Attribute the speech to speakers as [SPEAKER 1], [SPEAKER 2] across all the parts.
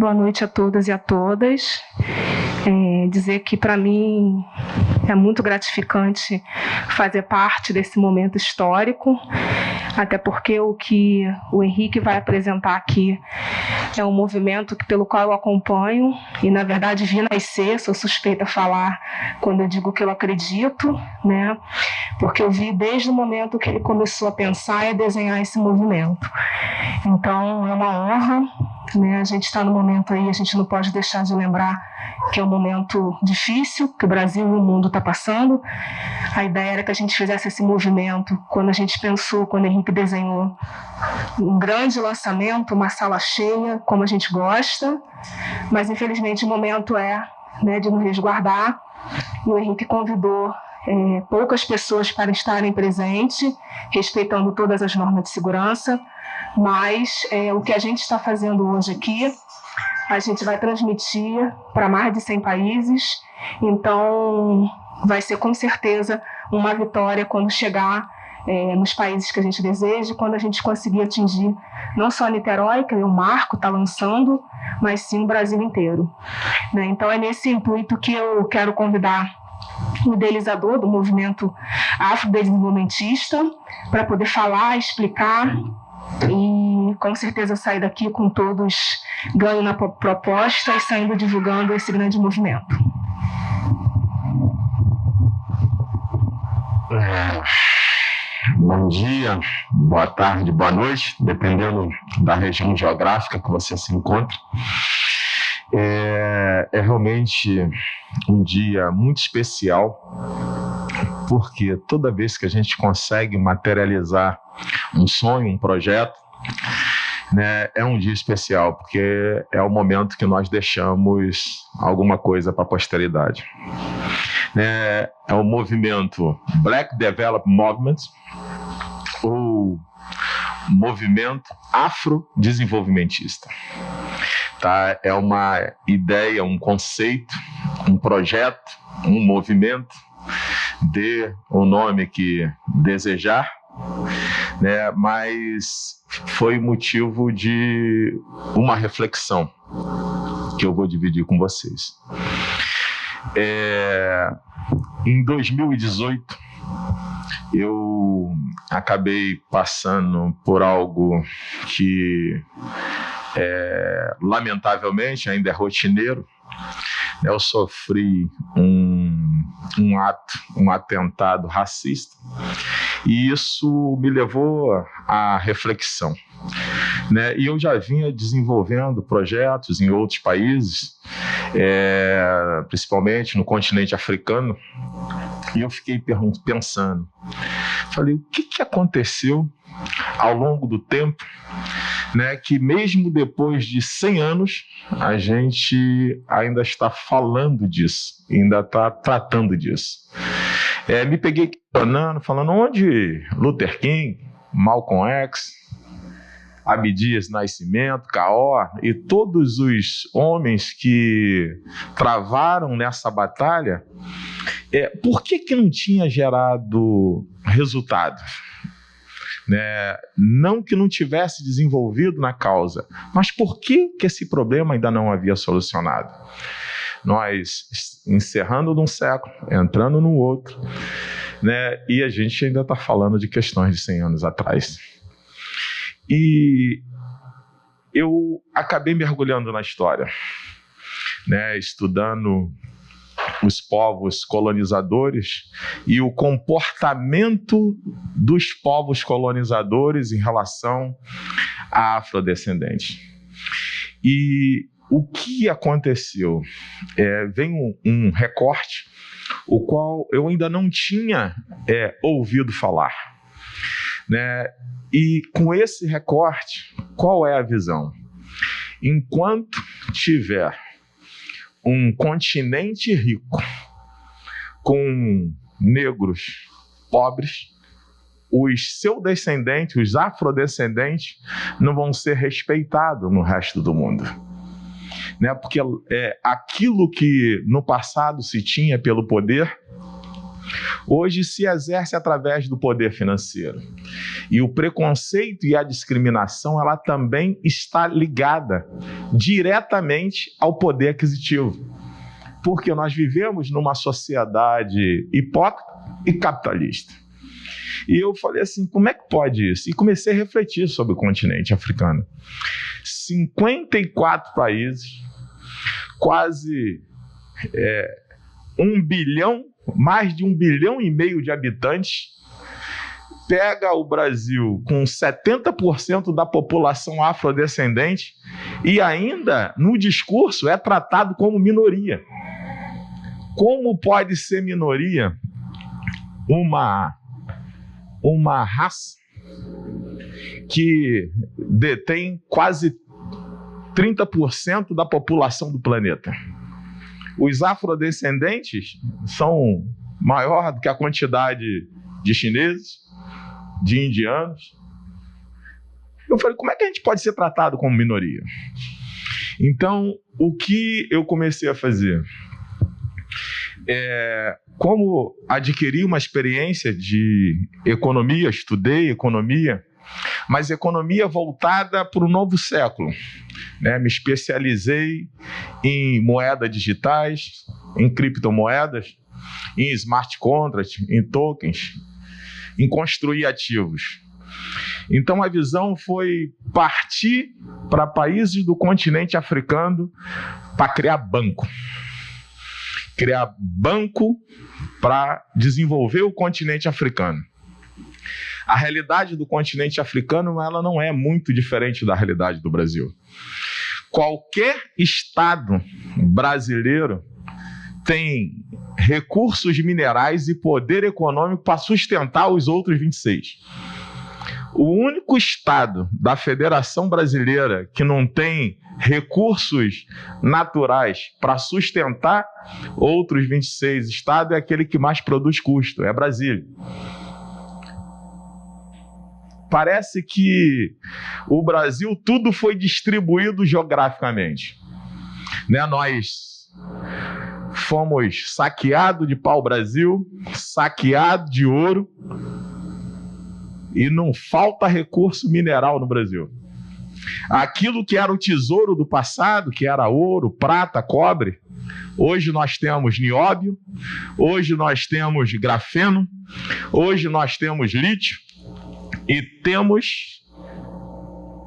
[SPEAKER 1] boa noite a todas e a todas. Dizer que, para mim, é muito gratificante fazer parte desse momento histórico, até porque o que o Henrique vai apresentar aqui é um movimento pelo qual eu acompanho e, na verdade, vi nascer. Sou suspeita a falar quando eu digo que eu acredito, né? Porque eu vi desde o momento que ele começou a pensar e a desenhar esse movimento. Então, é uma honra, né? A gente está no momento aí, a gente não pode deixar de lembrar que é um momento difícil, que o Brasil e o mundo está passando. A ideia era que a gente fizesse esse movimento quando a gente pensou, quando o Henrique desenhou um grande lançamento, uma sala cheia, como a gente gosta, mas infelizmente o momento né, de nos resguardar, e o Henrique convidou poucas pessoas para estarem presentes, respeitando todas as normas de segurança, mas o que a gente está fazendo hoje aqui, a gente vai transmitir para mais de 100 países, então vai ser com certeza uma vitória quando chegar nos países que a gente deseja, quando a gente conseguir atingir não só Niterói, que o Marco está lançando, mas sim o Brasil inteiro, né? Então é nesse intuito que eu quero convidar o idealizador do movimento afrodesenvolvimentista para poder falar, explicar e com certeza sair daqui com todos ganho na proposta e saindo divulgando esse grande movimento.
[SPEAKER 2] Bom dia, boa tarde, boa noite, dependendo da região geográfica que você se encontra. É realmente um dia muito especial, porque toda vez que a gente consegue materializar um sonho, um projeto, né, é um dia especial, porque é o momento que nós deixamos alguma coisa para a posteridade. É o movimento Black Development Movement, ou movimento afrodesenvolvimentista. Tá? É uma ideia, um conceito, um projeto, um movimento, dê o nome que desejar, né? Mas foi motivo de uma reflexão que eu vou dividir com vocês. Em 2018, eu acabei passando por algo que, lamentavelmente, ainda é rotineiro. Eu sofri um atentado racista, e isso me levou à reflexão, né? E eu já vinha desenvolvendo projetos em outros países, principalmente no continente africano, e eu fiquei pensando, falei, o que aconteceu ao longo do tempo, né, que mesmo depois de 100 anos, a gente ainda está falando disso, ainda está tratando disso. Me peguei questionando, falando onde Luther King, Malcolm X, Abdias Nascimento, K.O. e todos os homens que travaram nessa batalha, por que não tinha gerado resultado? Né? Não que não tivesse desenvolvido na causa, mas por que esse problema ainda não havia solucionado? Nós encerrando num século, entrando no outro, né? E a gente ainda está falando de questões de 100 anos atrás. E eu acabei mergulhando na história, né? Estudando os povos colonizadores e o comportamento dos povos colonizadores em relação a afrodescendentes. E o que aconteceu? Vem um recorte, o qual eu ainda não tinha ouvido falar, né? E com esse recorte, qual é a visão? Enquanto tiver um continente rico com negros pobres, os seus descendentes, os afrodescendentes, não vão ser respeitados no resto do mundo, né? Porque aquilo que no passado se tinha pelo poder, hoje se exerce através do poder financeiro. E o preconceito e a discriminação, ela também está ligada diretamente ao poder aquisitivo. Porque nós vivemos numa sociedade hipócrita e capitalista. E eu falei assim, como é que pode isso? E comecei a refletir sobre o continente africano. 54 países, quase 1 bilhão, mais de 1,5 bilhão de habitantes, pega o Brasil com 70% da população afrodescendente e ainda, no discurso, é tratado como minoria. Como pode ser minoria uma raça que detém quase 30% da população do planeta? Os afrodescendentes são maior do que a quantidade de chineses, de indianos. Eu falei, como é que a gente pode ser tratado como minoria? Então, o que eu comecei a fazer? Como adquiri uma experiência de economia, estudei economia, mas economia voltada para o novo século. Me especializei em moedas digitais, em criptomoedas, em smart contracts, em tokens, em construir ativos. Então a visão foi partir para países do continente africano para criar banco. Criar banco para desenvolver o continente africano. A realidade do continente africano, ela não é muito diferente da realidade do Brasil. Qualquer estado brasileiro tem recursos minerais e poder econômico para sustentar os outros 26. O único estado da Federação Brasileira que não tem recursos naturais para sustentar outros 26 estados é aquele que mais produz custo, é Brasília. Parece que o Brasil tudo foi distribuído geograficamente. Nós fomos saqueados de pau-brasil, saqueados de ouro, e não falta recurso mineral no Brasil. Aquilo que era o tesouro do passado, que era ouro, prata, cobre, hoje nós temos nióbio, hoje nós temos grafeno, hoje nós temos lítio, e temos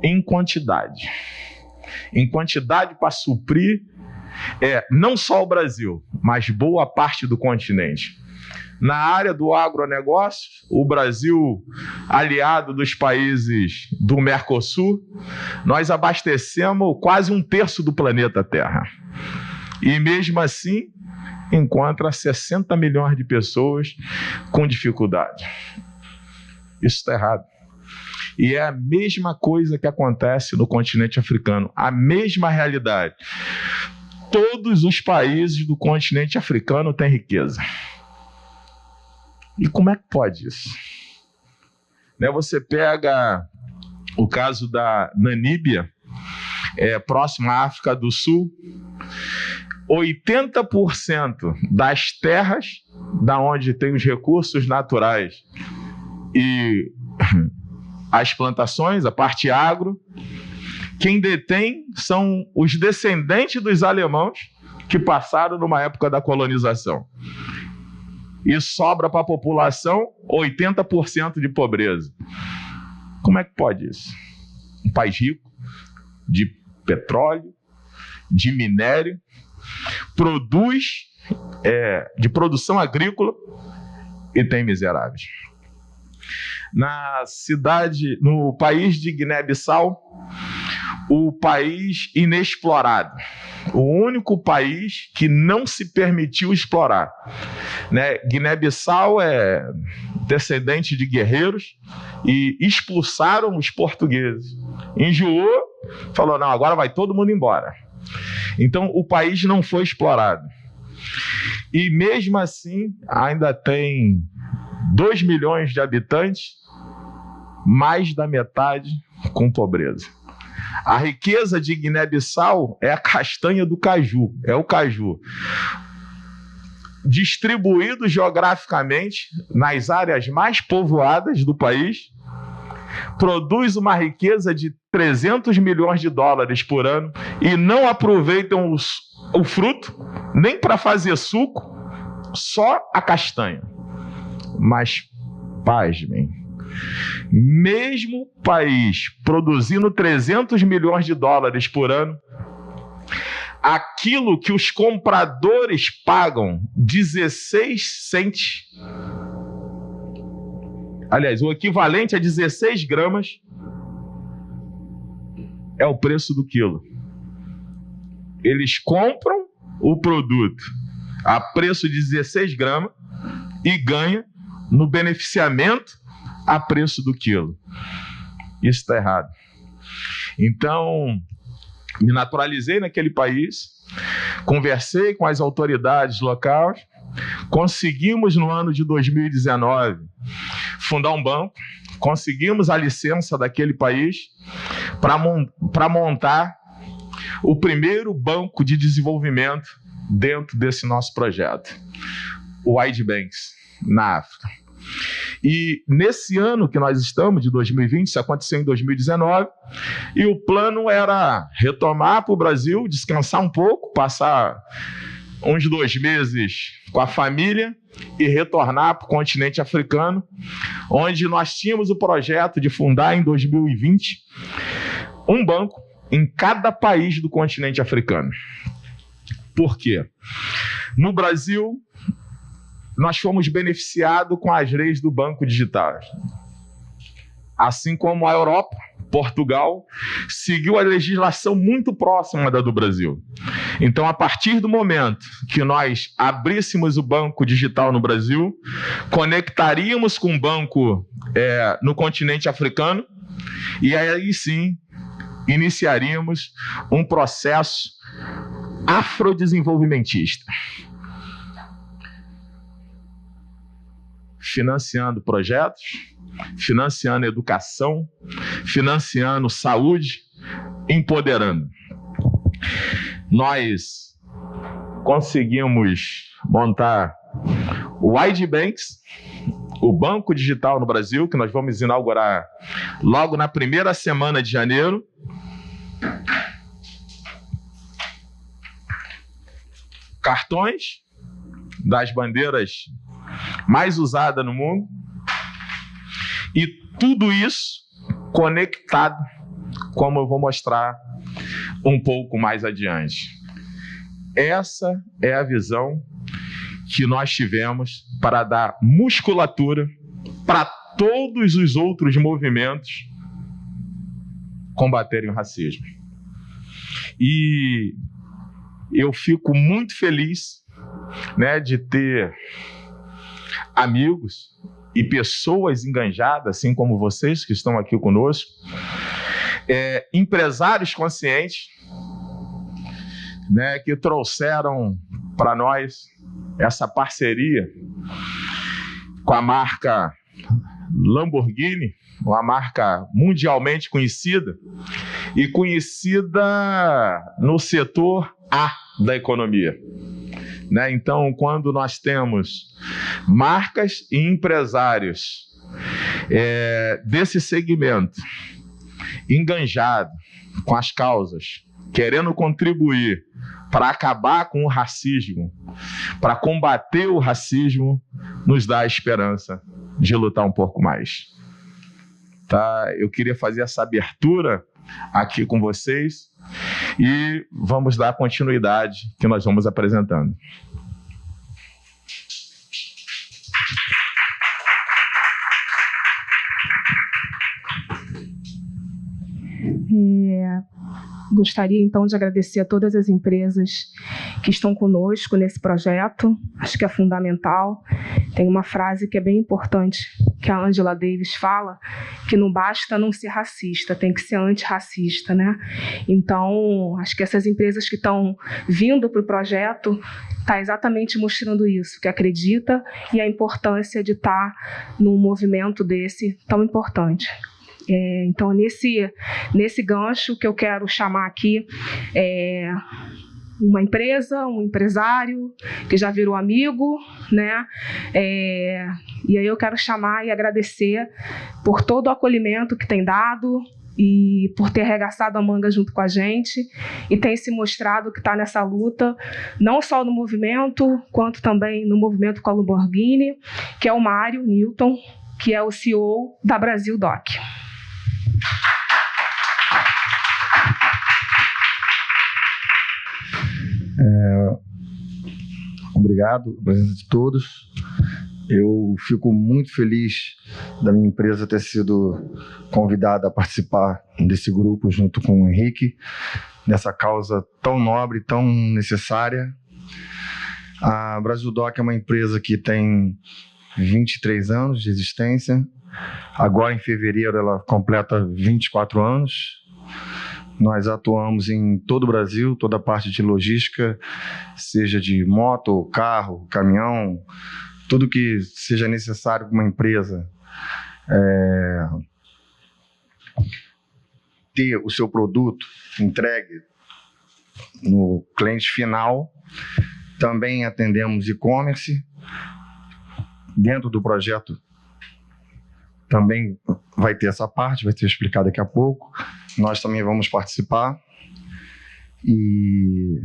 [SPEAKER 2] em quantidade. Em quantidade para suprir não só o Brasil, mas boa parte do continente. Na área do agronegócio, o Brasil, aliado dos países do Mercosul, nós abastecemos quase 1/3 do planeta Terra. E mesmo assim, encontra 60 milhões de pessoas com dificuldade. Isso está errado. E é a mesma coisa que acontece no continente africano, a mesma realidade. Todos os países do continente africano têm riqueza. E como é que pode isso? Você pega o caso da Namíbia, próximo à África do Sul, 80% das terras da onde tem os recursos naturais e as plantações, a parte agro, quem detém são os descendentes dos alemãos que passaram numa época da colonização. E sobra para a população 80% de pobreza. Como é que pode isso? Um país rico de petróleo, de minério, produz de produção agrícola e tem miseráveis. No país de Guiné-Bissau, o país inexplorado, o único país que não se permitiu explorar. Guiné-Bissau é descendente de guerreiros e expulsaram os portugueses. Enjoou, falou, não, agora vai todo mundo embora. Então o país não foi explorado. E mesmo assim ainda tem 2 milhões de habitantes, mais da metade com pobreza. A riqueza de Guiné-Bissau é a castanha do caju, é o caju. distribuídos geograficamente nas áreas mais povoadas do país, produz uma riqueza de 300 milhões de dólares por ano e não aproveitam o fruto nem para fazer suco, só a castanha. Mas, pasmem, mesmo o país produzindo 300 milhões de dólares por ano, aquilo que os compradores pagam 16 cents, aliás, o equivalente a 16 gramas, é o preço do quilo. Eles compram o produto a preço de 16 gramas e ganham no beneficiamento a preço do quilo. Isso está errado. Então, me naturalizei naquele país, conversei com as autoridades locais, conseguimos no ano de 2019 fundar um banco, conseguimos a licença daquele país para montar o primeiro banco de desenvolvimento dentro desse nosso projeto, o ID Banks, na África. E nesse ano que nós estamos, de 2020, isso aconteceu em 2019, e o plano era retomar para o Brasil, descansar um pouco, passar uns 2 meses com a família e retornar para o continente africano, onde nós tínhamos o projeto de fundar em 2020 um banco em cada país do continente africano. Por quê? No Brasil, nós fomos beneficiados com as leis do Banco Digital. Assim como a Europa, Portugal, seguiu a legislação muito próxima da do Brasil. Então, a partir do momento que nós abríssemos o Banco Digital no Brasil, conectaríamos com o banco no continente africano, e aí sim iniciaríamos um processo afrodesenvolvimentista, financiando projetos, financiando educação, financiando saúde, empoderando. Nós conseguimos montar o ID Banks, o Banco Digital no Brasil, que nós vamos inaugurar logo na primeira semana de janeiro. Cartões das bandeiras mais usadas no mundo, e tudo isso conectado, como eu vou mostrar um pouco mais adiante. Essa é a visão que nós tivemos para dar musculatura para todos os outros movimentos combaterem o racismo. E eu fico muito feliz, né, de ter amigos e pessoas engajadas, assim como vocês que estão aqui conosco, empresários conscientes, né, que trouxeram para nós essa parceria com a marca Lamborghini, uma marca mundialmente conhecida e conhecida no setor A da economia. Né? Então, quando nós temos marcas e empresários desse segmento enganjado com as causas, querendo contribuir para acabar com o racismo, para combater o racismo, nos dá a esperança de lutar um pouco mais. Tá? Eu queria fazer essa abertura aqui com vocês e vamos dar continuidade que nós vamos apresentando.
[SPEAKER 1] Gostaria, então, de agradecer a todas as empresas que estão conosco nesse projeto. Acho que é fundamental. Tem uma frase que é bem importante, que a Angela Davis fala, que não basta não ser racista, tem que ser antirracista, né? Então, acho que essas empresas que estão vindo para o projeto está exatamente mostrando isso, que acredita e a importância de estar num movimento desse tão importante. Então, nesse gancho que eu quero chamar aqui uma empresa, um empresário que já virou amigo, né? E aí eu quero chamar e agradecer por todo o acolhimento que tem dado e por ter arregaçado a manga junto com a gente e tem se mostrado que está nessa luta, não só no movimento, quanto também no movimento com a Lamborghini, que é o Mário Newton, que é o CEO da Brasil Doc.
[SPEAKER 3] Obrigado, presença de todos. Eu fico muito feliz da minha empresa ter sido convidada a participar desse grupo junto com o Henrique, nessa causa tão nobre, tão necessária. A Brasil Doc é uma empresa que tem 23 anos de existência. Agora, em fevereiro, ela completa 24 anos. Nós atuamos em todo o Brasil, toda a parte de logística, seja de moto, carro, caminhão, tudo que seja necessário para uma empresa ter o seu produto entregue no cliente final. Também atendemos e-commerce. Dentro do projeto também vai ter essa parte, vai ser explicado daqui a pouco. Nós também vamos participar. E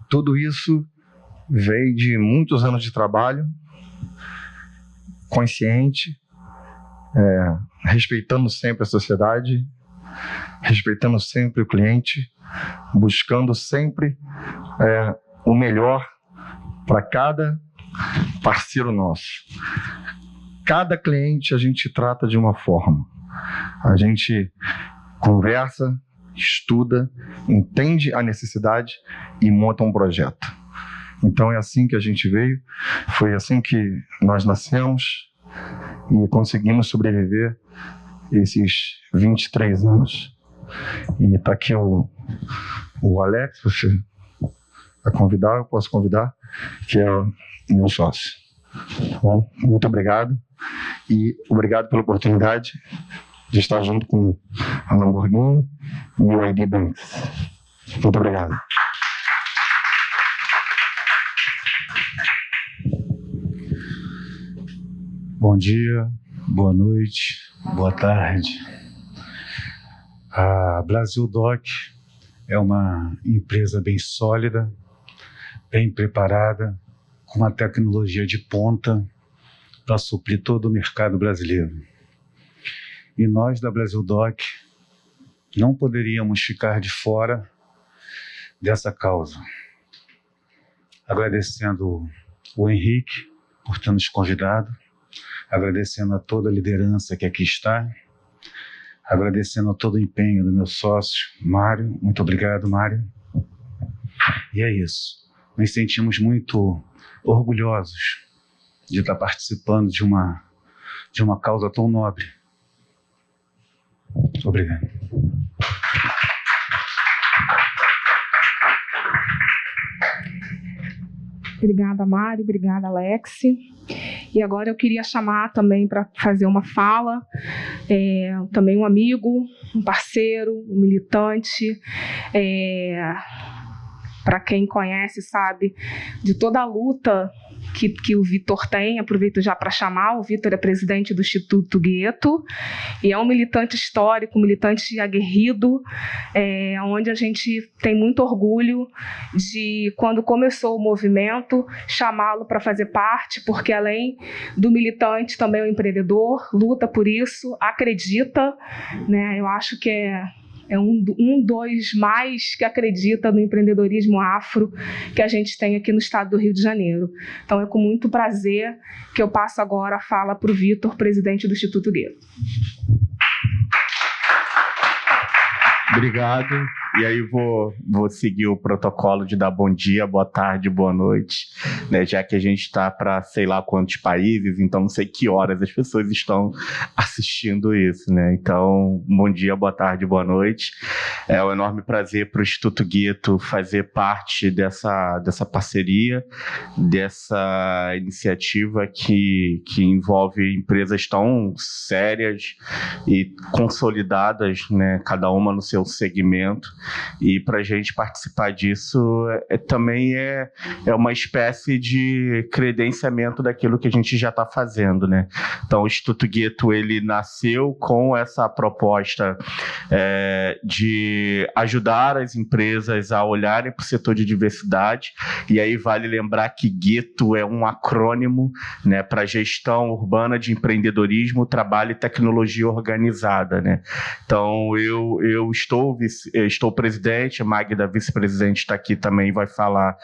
[SPEAKER 3] tudo isso veio de muitos anos de trabalho, consciente, respeitando sempre a sociedade, respeitando sempre o cliente, buscando sempre o melhor para cada parceiro nosso. Cada cliente a gente trata de uma forma. A gente conversa, estuda, entende a necessidade e monta um projeto. Então é assim que a gente veio, foi assim que nós nascemos e conseguimos sobreviver esses 23 anos. E está aqui o Alex, você vai convidar, eu posso convidar, que é o meu sócio. Tá bom? Muito obrigado e obrigado pela oportunidade de estar junto com a Lamborghini e o ID Banks. Muito obrigado.
[SPEAKER 4] Bom dia, boa noite, boa tarde. A Brasil Doc é uma empresa bem sólida, bem preparada, com uma tecnologia de ponta para suprir todo o mercado brasileiro. E nós da Brasil Doc não poderíamos ficar de fora dessa causa. Agradecendo o Henrique por ter nos convidado, agradecendo a toda a liderança que aqui está, agradecendo a todo o empenho do meu sócio, Mário. Muito obrigado, Mário. E é isso. Nos sentimos muito orgulhosos de estar participando de uma causa tão nobre. Obrigado.
[SPEAKER 1] Obrigada, Mário. Obrigada, Alex. E agora eu queria chamar também para fazer uma fala, também um amigo, um parceiro, um militante, para quem conhece, sabe, de toda a luta que o Vitor tem. Aproveito já para chamar. O Vitor é presidente do Instituto Gueto e é um militante histórico, um militante aguerrido, onde a gente tem muito orgulho de, quando começou o movimento, chamá-lo para fazer parte, porque além do militante também é um empreendedor, luta por isso, acredita, né? Eu acho que é um dos mais que acredita no empreendedorismo afro que a gente tem aqui no estado do Rio de Janeiro. Então é com muito prazer que eu passo agora a fala para o Vitor, presidente do Instituto Gueto.
[SPEAKER 5] Obrigado. E aí vou seguir o protocolo de dar bom dia, boa tarde, boa noite, né? Já que a gente está para sei lá quantos países, então não sei que horas as pessoas estão assistindo isso, né? Então, bom dia, boa tarde, boa noite. É um enorme prazer para o Instituto Gueto fazer parte dessa parceria, dessa iniciativa que envolve empresas tão sérias e consolidadas, né? Cada uma no seu segmento. E para a gente participar disso também é uma espécie de credenciamento daquilo que a gente já está fazendo, né? Então, o Instituto Gueto, ele nasceu com essa proposta de ajudar as empresas a olharem para o setor de diversidade, e aí vale lembrar que Gueto é um acrônimo, né, para Gestão Urbana de Empreendedorismo, Trabalho e Tecnologia Organizada, né? Então, eu estou presidente, a Magda, vice-presidente, está aqui também, vai falar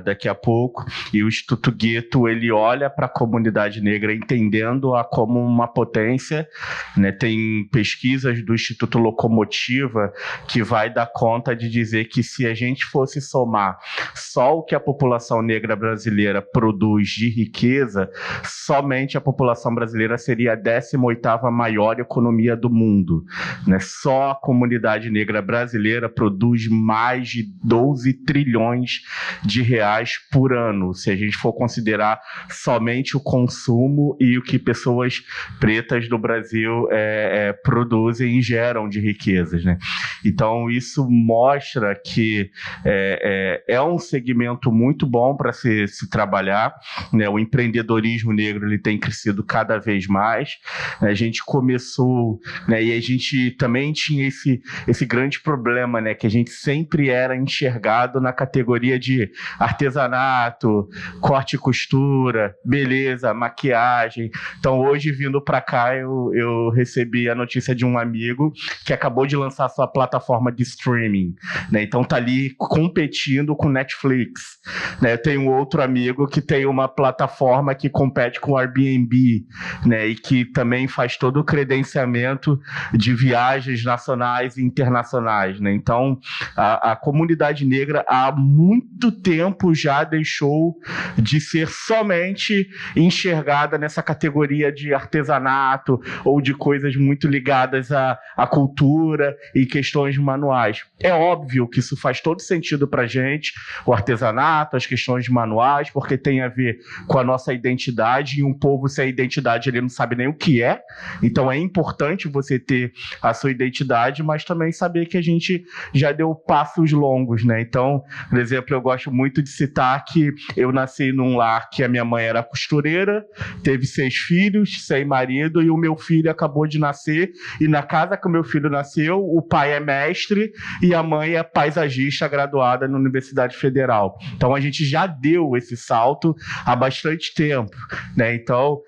[SPEAKER 5] daqui a pouco, e o Instituto Gueto, ele olha para a comunidade negra entendendo-a como uma potência, né? Tem pesquisas do Instituto Locomotiva que vai dar conta de dizer que se a gente fosse somar só o que a população negra brasileira produz de riqueza, somente a população brasileira seria a 18ª maior economia do mundo, né? Só a comunidade negra brasileira produz mais de 12 trilhões de reais por ano, se a gente for considerar somente o consumo e o que pessoas pretas do Brasil produzem e geram de riquezas, né? Então, isso mostra que é um segmento muito bom para se trabalhar, né? O empreendedorismo negro, ele tem crescido cada vez mais. A gente começou, né, e a gente também tinha esse grande problema, né, que a gente sempre era enxergado na categoria de artesanato, corte e costura, beleza, maquiagem. Então, hoje, vindo para cá, eu recebi a notícia de um amigo que acabou de lançar sua plataforma de streaming, né? Então, tá ali competindo com Netflix, né? Eu tenho outro amigo que tem uma plataforma que compete com o Airbnb, né? E que também faz todo o credenciamento de viagens nacionais e internacionais, né? Então, a comunidade negra há muito tempo já deixou de ser somente enxergada nessa categoria de artesanato ou de coisas muito ligadas à cultura e questões manuais. É óbvio que isso faz todo sentido para a gente, o artesanato, as questões manuais, porque tem a ver com a nossa identidade, e um povo sem identidade ele não sabe nem o que é. Então é importante você ter a sua identidade, mas também saber que a gente já deu passos longos, né? Então, por exemplo, eu gosto muito de citar que eu nasci num lar que a minha mãe era costureira, teve 6 filhos, sem marido, e o meu filho acabou de nascer, e na casa que o meu filho nasceu, o pai é mestre e a mãe é paisagista graduada na Universidade Federal. Então, a gente já deu esse salto há bastante tempo, né? Então,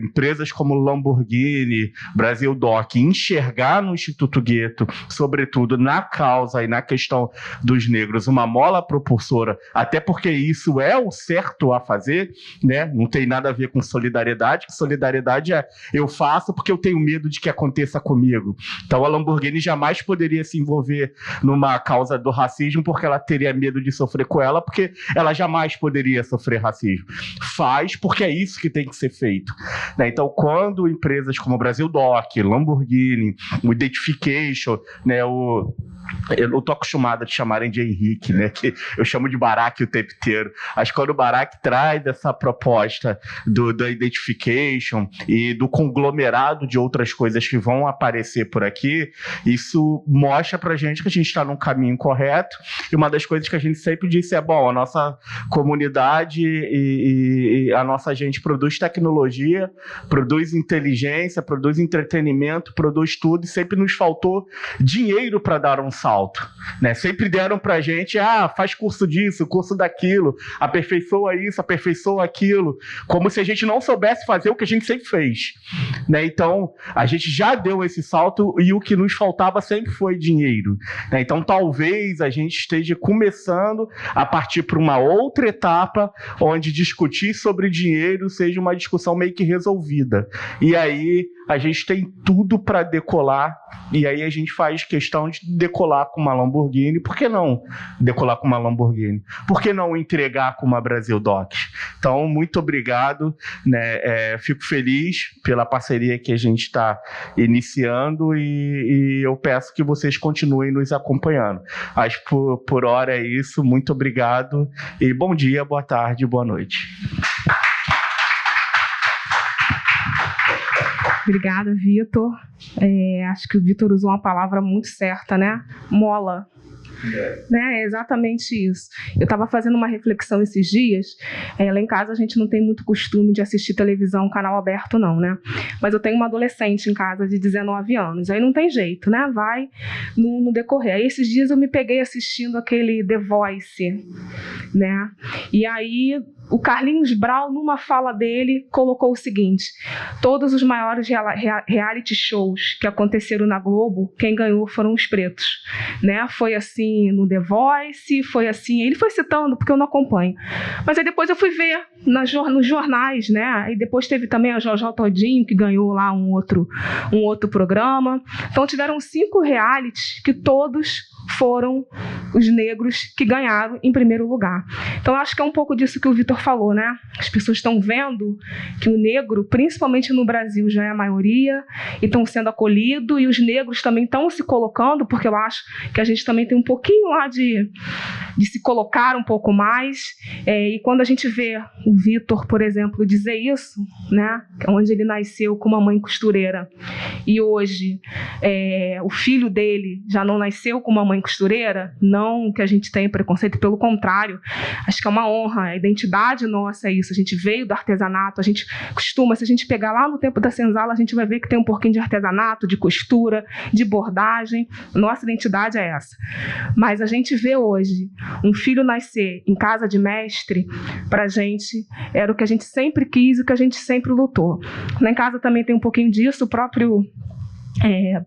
[SPEAKER 5] empresas como Lamborghini, Brasil Doc, enxergar no Instituto Gueto, sobretudo na causa e na questão dos negros, uma mola propulsora, até porque isso é o certo a fazer, né? Não tem nada a ver com solidariedade, que solidariedade é eu faço porque eu tenho medo de que aconteça comigo. Então a Lamborghini jamais poderia se envolver numa causa do racismo porque ela teria medo de sofrer com ela, porque ela jamais poderia sofrer racismo. Faz porque é isso que tem que ser feito, né? Então, quando empresas como Brasil Doc, Lamborghini, o Identification, né, eu tô acostumado a te chamarem de Henrique, né? Que eu chamo de Barack o tempo inteiro. Acho que quando o Barack traz essa proposta da Identification e do conglomerado de outras coisas que vão aparecer por aqui, isso mostra pra gente que a gente está num caminho correto. E uma das coisas que a gente sempre disse é, bom, a nossa comunidade e a nossa gente produz tecnologia, produz inteligência, produz entretenimento, produz tudo, e sempre nos faltou dinheiro para dar um salto, né? Sempre deram pra gente, faz curso disso, curso daquilo, aperfeiçoa isso, aperfeiçoa aquilo, como se a gente não soubesse fazer o que a gente sempre fez, né? Então, a gente já deu esse salto e o que nos faltava sempre foi dinheiro, né? Então, talvez a gente esteja começando a partir para uma outra etapa onde discutir sobre dinheiro seja uma discussão meio que resolvida. E aí, a gente tem tudo para decolar, e aí a gente faz questão de decolar com uma Lamborghini. Por que não decolar com uma Lamborghini? Por que não entregar com uma Brasil Doc? Então, muito obrigado, né? Fico feliz pela parceria que a gente está iniciando, e eu peço que vocês continuem nos acompanhando. Acho que por hora é isso. Muito obrigado e bom dia, boa tarde, boa noite.
[SPEAKER 1] Obrigada, Vitor. Acho que o Vitor usou uma palavra muito certa, né? Mola. Né? É exatamente isso. Eu estava fazendo uma reflexão esses dias. Lá em casa a gente não tem muito costume de assistir televisão, canal aberto, não, né? Mas eu tenho uma adolescente em casa de 19 anos. Aí não tem jeito, né? Vai no decorrer. Aí esses dias eu me peguei assistindo aquele The Voice, né? E aí o Carlinhos Brau, numa fala dele, colocou o seguinte: todos os maiores reality shows que aconteceram na Globo, quem ganhou foram os pretos, né? Foi assim no The Voice, foi assim, ele foi citando, porque eu não acompanho. Mas aí depois eu fui ver nos jornais, né? E depois teve também a Jojó Todinho, que ganhou lá um outro programa. Então tiveram 5 realities que todos foram os negros que ganharam em primeiro lugar. Então, acho que é um pouco disso que o Vitor falou, né? As pessoas estão vendo que o negro, principalmente no Brasil, já é a maioria, e estão sendo acolhidos, e os negros também estão se colocando, porque eu acho que a gente também tem um pouquinho lá de se colocar um pouco mais, e quando a gente vê o Vitor, por exemplo, dizer isso, né? Onde ele nasceu com uma mãe costureira, e hoje o filho dele já não nasceu com uma mãe costureira, não que a gente tenha preconceito, pelo contrário, acho que é uma honra, a identidade nossa é isso, a gente veio do artesanato, a gente costuma, se a gente pegar lá no tempo da senzala, a gente vai ver que tem um pouquinho de artesanato, de costura, de bordagem, nossa identidade é essa. Mas a gente vê hoje um filho nascer em casa de mestre, pra gente, era o que a gente sempre quis e o que a gente sempre lutou. Lá em casa também tem um pouquinho disso, o próprio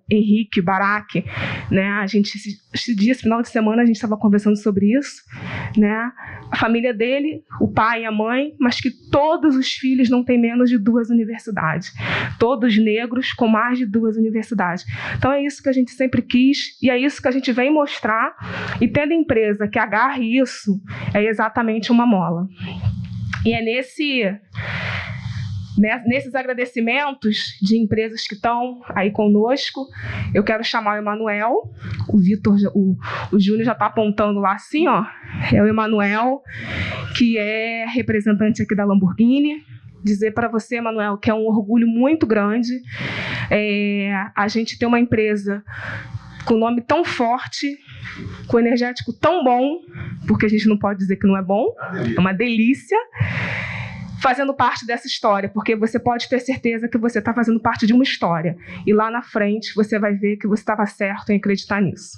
[SPEAKER 1] Henrique Barak, né? A gente esse final de semana a gente estava conversando sobre isso, né? A família dele, o pai e a mãe, mas que todos os filhos não têm menos de 2 universidades, todos negros com mais de 2 universidades. Então é isso que a gente sempre quis e é isso que a gente vem mostrar, e tendo empresa que agarre isso, é exatamente uma mola. E é nesses agradecimentos de empresas que estão aí conosco, eu quero chamar o Emanuel. O Vitor, o Júnior já está apontando lá assim, ó. É o Emanuel, que é representante aqui da Lamborghini. Dizer para você, Emanuel, que é um orgulho muito grande a gente ter uma empresa com nome tão forte, com energético tão bom, porque a gente não pode dizer que não é bom, é uma delícia, fazendo parte dessa história, porque você pode ter certeza que você está fazendo parte de uma história. E lá na frente você vai ver que você estava certo em acreditar nisso.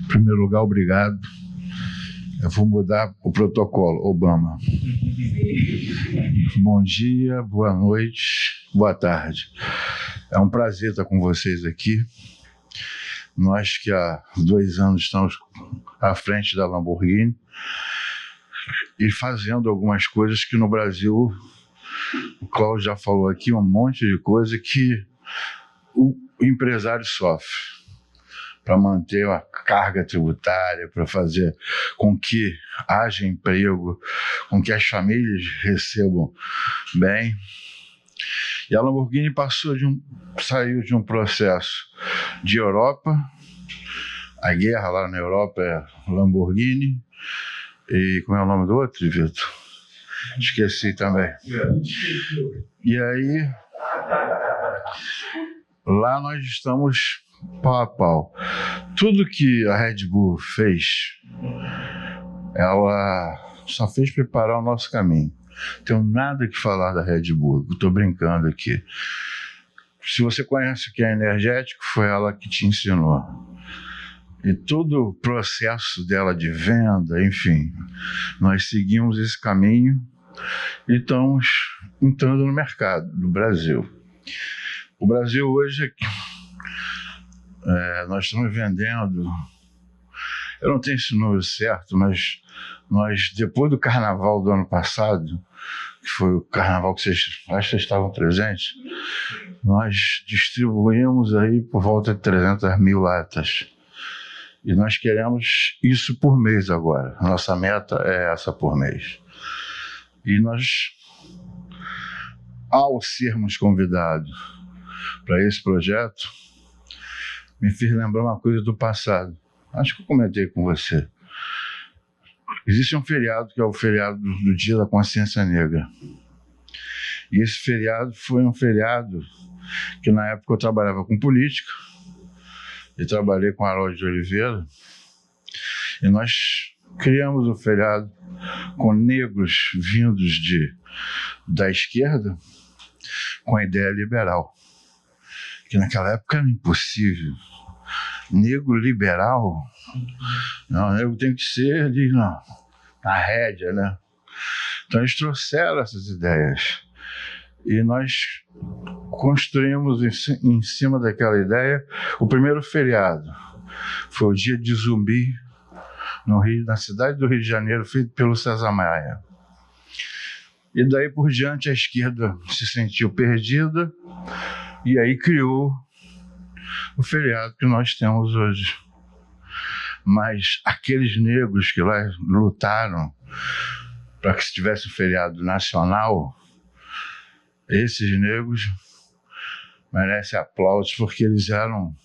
[SPEAKER 6] Em primeiro lugar, obrigado. Eu vou mudar o protocolo. Obama. Bom dia, boa noite, boa tarde. É um prazer estar com vocês aqui. Nós que há 2 anos estamos à frente da Lamborghini e fazendo algumas coisas que no Brasil, o Cláudio já falou aqui, um monte de coisa que o empresário sofre para manter a carga tributária, para fazer com que haja emprego, com que as famílias recebam bem. E a Lamborghini saiu de um processo de Europa, a guerra lá na Europa é Lamborghini, e como é o nome do outro, Vitor? Esqueci também. E aí, lá nós estamos pau a pau. Tudo que a Red Bull fez, ela só fez preparar o nosso caminho. Não tenho nada que falar da Red Bull, estou brincando aqui. Se você conhece o que é energético, foi ela que te ensinou. E todo o processo dela de venda, enfim, nós seguimos esse caminho e estamos entrando no mercado do Brasil. O Brasil hoje, nós estamos vendendo, eu não tenho esse número certo, mas nós, depois do carnaval do ano passado, que foi o carnaval que vocês estavam presentes, nós distribuímos aí por volta de 300 mil latas. E nós queremos isso por mês agora. A nossa meta é essa por mês. E nós, ao sermos convidados para esse projeto, me fez lembrar uma coisa do passado. Acho que eu comentei com você. Existe um feriado que é o feriado do Dia da Consciência Negra. E esse feriado foi um feriado que na época eu trabalhava com política, e trabalhei com Harold de Oliveira, e nós criamos o feriado com negros vindos da esquerda, com a ideia liberal, que naquela época era impossível. Negro liberal, não, negro tem que ser ali na rédea, né? Então eles trouxeram essas ideias e nós construímos em cima daquela ideia o primeiro feriado. Foi o Dia de Zumbi, na cidade do Rio de Janeiro, feito pelo César Maia. E daí por diante a esquerda se sentiu perdida e aí criou o feriado que nós temos hoje. Mas aqueles negros que lá lutaram para que se tivesse um feriado nacional, esses negros merecem aplausos, porque eles eram...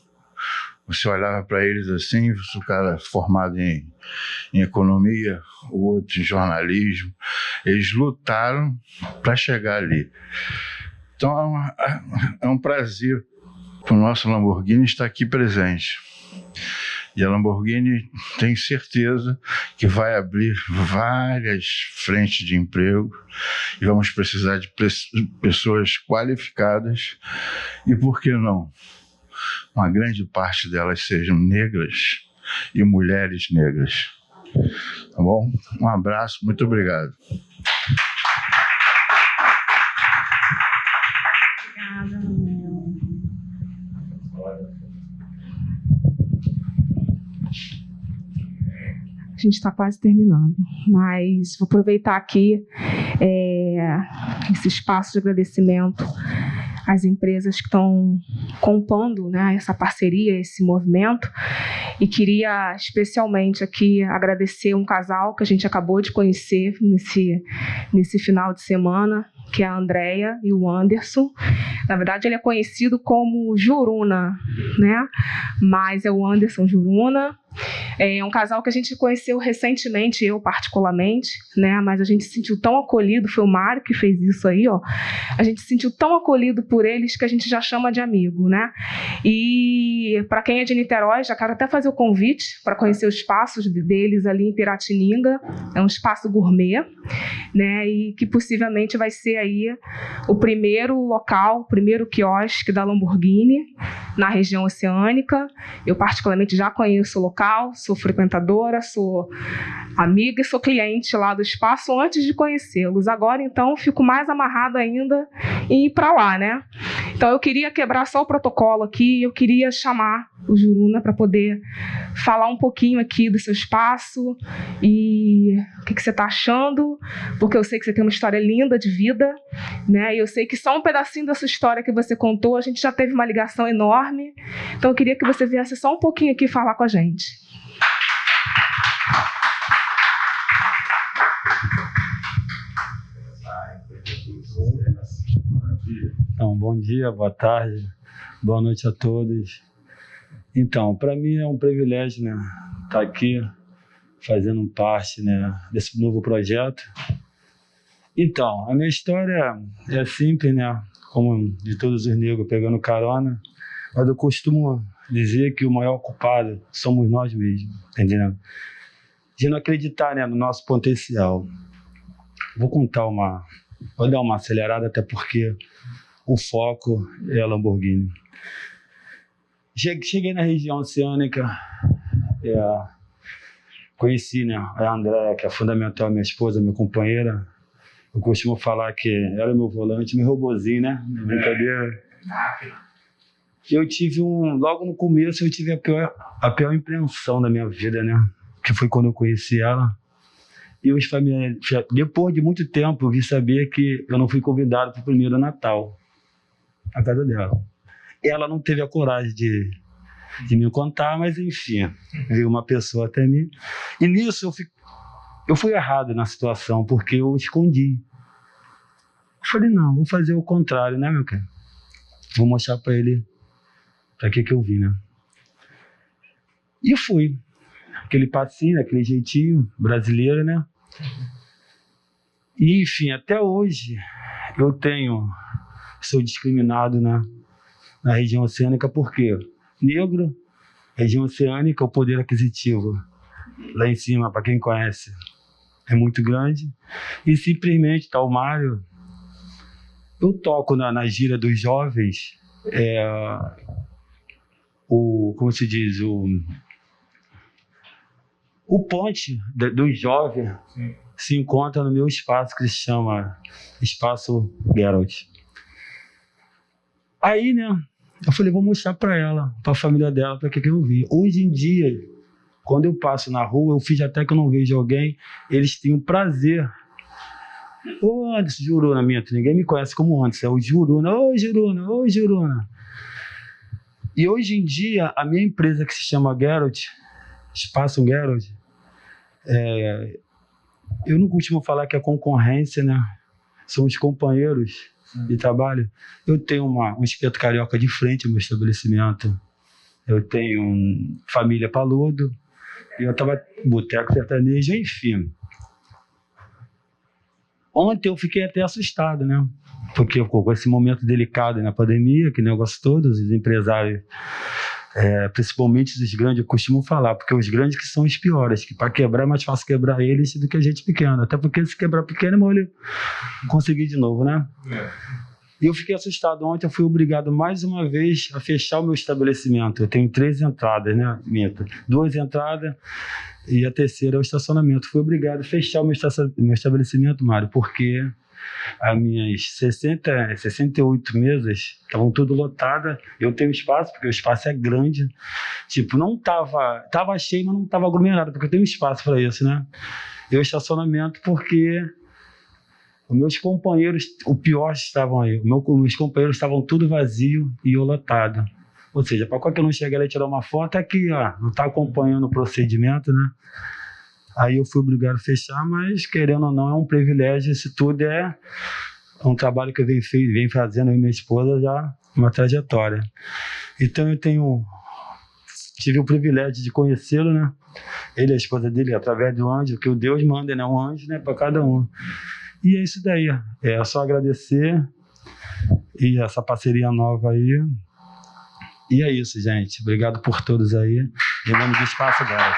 [SPEAKER 6] Você olhava para eles assim, o cara formado em economia, o outro em jornalismo. Eles lutaram para chegar ali. Então é um prazer para o nosso Lamborghini estar aqui presente. E a Lamborghini tem certeza que vai abrir várias frentes de emprego e vamos precisar de pessoas qualificadas e, por que não, uma grande parte delas sejam negras e mulheres negras. Tá bom? Um abraço, muito obrigado.
[SPEAKER 1] A gente está quase terminando, mas vou aproveitar aqui esse espaço de agradecimento às empresas que estão compondo, né, essa parceria, esse movimento, e queria especialmente aqui agradecer um casal que a gente acabou de conhecer nesse final de semana, que é a Andréia e o Anderson. Na verdade, ele é conhecido como Juruna, né? Mas é o Anderson Juruna. É um casal que a gente conheceu recentemente, eu particularmente, né? Mas a gente se sentiu tão acolhido, foi o Mário que fez isso aí, ó. A gente se sentiu tão acolhido por eles que a gente já chama de amigo, né? E para quem é de Niterói, já quero até fazer o convite para conhecer os espaços deles ali em Piratininga. É um espaço gourmet, né? E que possivelmente vai ser aí o primeiro local, o primeiro quiosque da Lamborghini na região oceânica. Eu particularmente já conheço o local, sou frequentadora, sou amiga e sou cliente lá do espaço antes de conhecê-los. Agora, então, fico mais amarrada ainda em ir para lá, né? Então, eu queria quebrar só o protocolo aqui, eu queria chamar o Juruna para poder falar um pouquinho aqui do seu espaço e o que você está achando, porque eu sei que você tem uma história linda de vida, né? E eu sei que só um pedacinho dessa história que você contou, a gente já teve uma ligação enorme. Então, eu queria que você viesse só um pouquinho aqui falar com a gente.
[SPEAKER 7] Então, bom dia, boa tarde, boa noite a todos. Então, para mim é um privilégio, né, estar aqui fazendo parte, né, desse novo projeto. Então, a minha história é simples, né, como de todos os negros pegando carona, mas eu costumo dizer que o maior culpado somos nós mesmos, entendeu? De não acreditar, né, no nosso potencial. Vou dar uma acelerada, até porque o foco é a Lamborghini. Cheguei na região oceânica, conheci, né, a Andréia, que é fundamental, minha esposa, minha companheira. Eu costumo falar que ela é meu volante, meu robozinho, né? Brincadeira. Eu tive logo no começo, eu tive a pior impressão da minha vida, né? Que foi quando eu conheci ela. E os familiares, depois de muito tempo, eu vi saber que eu não fui convidado para o primeiro Natal, na casa dela. Ela não teve a coragem de me contar, mas enfim, veio uma pessoa até mim. E nisso eu fui errado na situação, porque eu escondi. Eu falei, não, vou fazer o contrário, né, meu querido? Vou mostrar para ele para que eu vim, né? E fui. aquele passinho, aquele jeitinho brasileiro, né? E, enfim, até hoje sou discriminado na região oceânica, porque negro, região oceânica, o poder aquisitivo lá em cima, para quem conhece, é muito grande. E simplesmente, tá, o Mário, eu toco na gira dos jovens, como se diz, o ponte dos jovens se encontra no meu espaço, que se chama Espaço Geralt. Aí, né, eu falei, vou mostrar para ela, para a família dela, para que eu vi. Hoje em dia, quando eu passo na rua, eu fiz até que eu não vejo alguém, eles têm um prazer. Ô, Anderson, Juruna, ninguém me conhece como Anderson, é o Juruna. Ô, Juruna, ô, Juruna. E hoje em dia, a minha empresa, que se chama Geralt, Espaço Geralt, eu não costumo falar que é concorrência, né? São os companheiros de trabalho. Eu tenho um espeto carioca de frente ao meu estabelecimento. Eu tenho família Paludo. Eu estava boteco sertanejo, enfim. Ontem eu fiquei até assustado, né? Porque com esse momento delicado na pandemia, que negócio todo, os empresários, principalmente os grandes, eu costumo falar, porque os grandes que são os piores, que para quebrar é mais fácil quebrar eles do que a gente pequena. Até porque se quebrar pequeno, é mole conseguir de novo, né? E eu fiquei assustado. Ontem eu fui obrigado mais uma vez a fechar o meu estabelecimento. Eu tenho 3 entradas, né? 2 entradas e a terceira é o estacionamento. Fui obrigado a fechar o meu estabelecimento, Mário, porque as minhas 68 mesas estavam tudo lotadas. Eu tenho espaço, porque o espaço é grande. Tipo, não tava cheio, mas não estava aglomerado, porque eu tenho espaço para isso, né? E o estacionamento, porque os meus companheiros, o pior, estavam aí. Meus companheiros estavam tudo vazio e eu lotado. Ou seja, para qualquer um chegar lá e tirar uma foto, aqui, ó, não está acompanhando o procedimento, né? Aí eu fui obrigado a fechar, mas querendo ou não, é um privilégio. Isso tudo é um trabalho que eu venho fazendo, eu e minha esposa, já uma trajetória. Então eu tive o privilégio de conhecê-lo, né? Ele e a esposa dele, através do anjo, que o Deus manda, né? Um anjo, né? Para cada um. E é isso daí. É só agradecer e essa parceria nova aí. E é isso, gente. Obrigado por todos aí. Em nome do Espaço Geralt.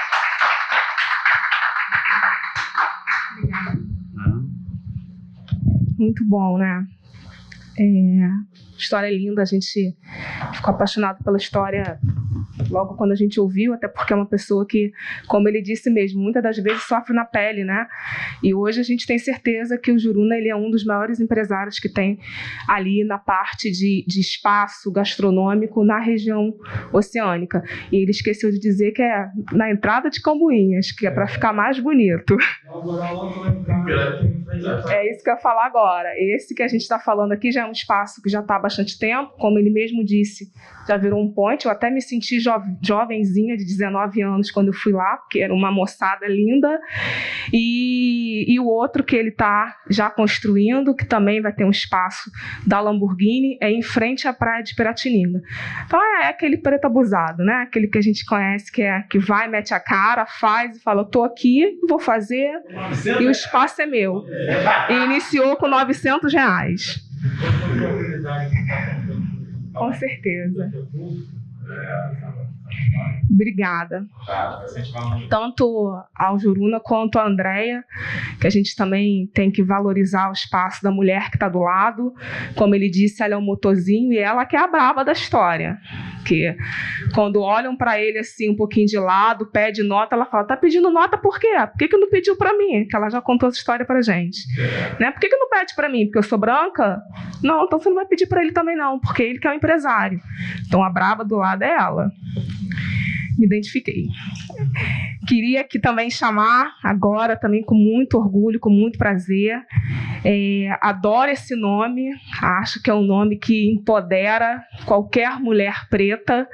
[SPEAKER 1] Muito bom, né? História linda, a gente ficou apaixonado pela história logo quando a gente ouviu, até porque é uma pessoa que, como ele disse mesmo, muitas das vezes sofre na pele, né? E hoje a gente tem certeza que o Juruna, ele é um dos maiores empresários que tem ali na parte de espaço gastronômico na região oceânica. E ele esqueceu de dizer que é na entrada de Cambuinhas, que é para ficar mais bonito. É isso que eu ia falar agora. Esse que a gente está falando aqui já é um espaço que já está há bastante tempo, como ele mesmo disse, já virou um point. Eu até me senti jovenzinha de 19 anos quando eu fui lá, porque era uma moçada linda. E o outro que ele está já construindo, que também vai ter um espaço da Lamborghini, é em frente à praia de Piratininga. Então é aquele preto abusado, né? Aquele que a gente conhece, que vai, mete a cara, faz e fala, eu tô aqui, vou fazer, e o espaço é meu. E iniciou com R$900. Com certeza. Obrigada. Tanto ao Juruna quanto à Andréia, que a gente também tem que valorizar o espaço da mulher que está do lado. Como ele disse, ela é um motorzinho e ela que é a brava da história. Que quando olham para ele assim um pouquinho de lado, pede nota, ela fala, tá pedindo nota por quê? Por que não pediu para mim? Que ela já contou essa história pra gente. Né? Por que não pede para mim? Porque eu sou branca? Não, então você não vai pedir para ele também não, porque ele que é o empresário. Então a brava do lado é ela. Me identifiquei. Queria aqui também chamar, agora também com muito orgulho, com muito prazer, adoro esse nome, acho que é um nome que empodera qualquer mulher preta.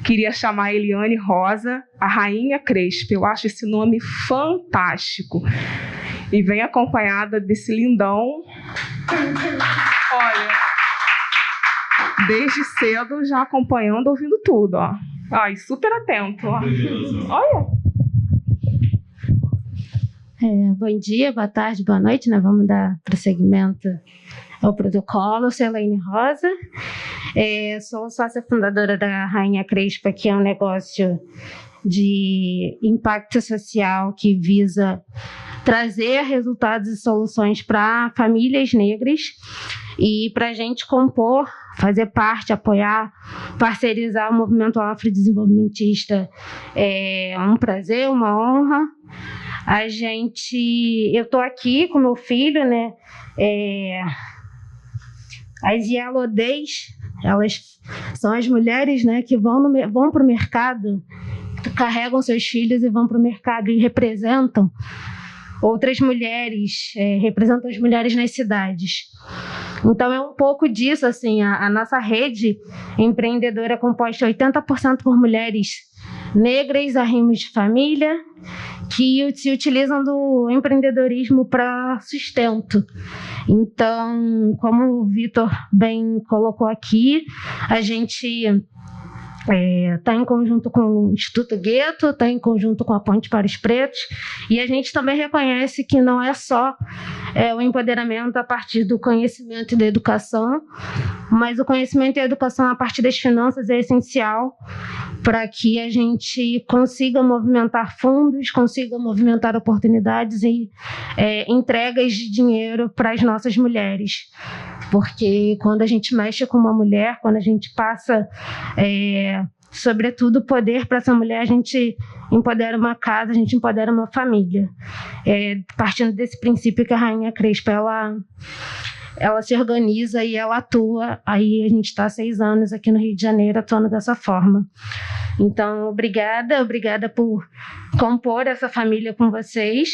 [SPEAKER 1] Queria chamar a Eliane Rosa, a Rainha Crespo. Eu acho esse nome fantástico. E vem acompanhada desse lindão. Olha, desde cedo já acompanhando, ouvindo tudo, ó. Ai, super atento, ó. Olha.
[SPEAKER 8] Bom dia, boa tarde, boa noite, né? Vamos dar prosseguimento ao protocolo. Eu sou Elaine Rosa, sou sócia fundadora da Rainha Crespa, que é um negócio de impacto social que visa trazer resultados e soluções para famílias negras e para a gente compor, fazer parte, apoiar, parcerizar o movimento afrodesenvolvimentista. É um prazer, uma honra. Eu estou aqui com meu filho, né? As Yellow Days, elas são as mulheres, né, que vão para o mercado, carregam seus filhos e vão para o mercado e representam outras mulheres, representam as mulheres nas cidades. Então é um pouco disso, assim, a nossa rede empreendedora é composta 80% por mulheres negras, arrimos de família, que se utilizam do empreendedorismo para sustento. Então, como o Vitor bem colocou aqui, a gente está em conjunto com o Instituto Gueto, está em conjunto com a Ponte para os Pretos, e a gente também reconhece que não é só o empoderamento a partir do conhecimento e da educação, mas o conhecimento e a educação a partir das finanças é essencial para que a gente consiga movimentar fundos, consiga movimentar oportunidades e entregas de dinheiro para as nossas mulheres. Porque quando a gente mexe com uma mulher, quando a gente passa, sobretudo, poder para essa mulher, a gente empodera uma casa, a gente empodera uma família. Partindo desse princípio que a Rainha Crespa, ela se organiza e ela atua. Aí a gente está há 6 anos aqui no Rio de Janeiro atuando dessa forma. Então, obrigada por compor essa família com vocês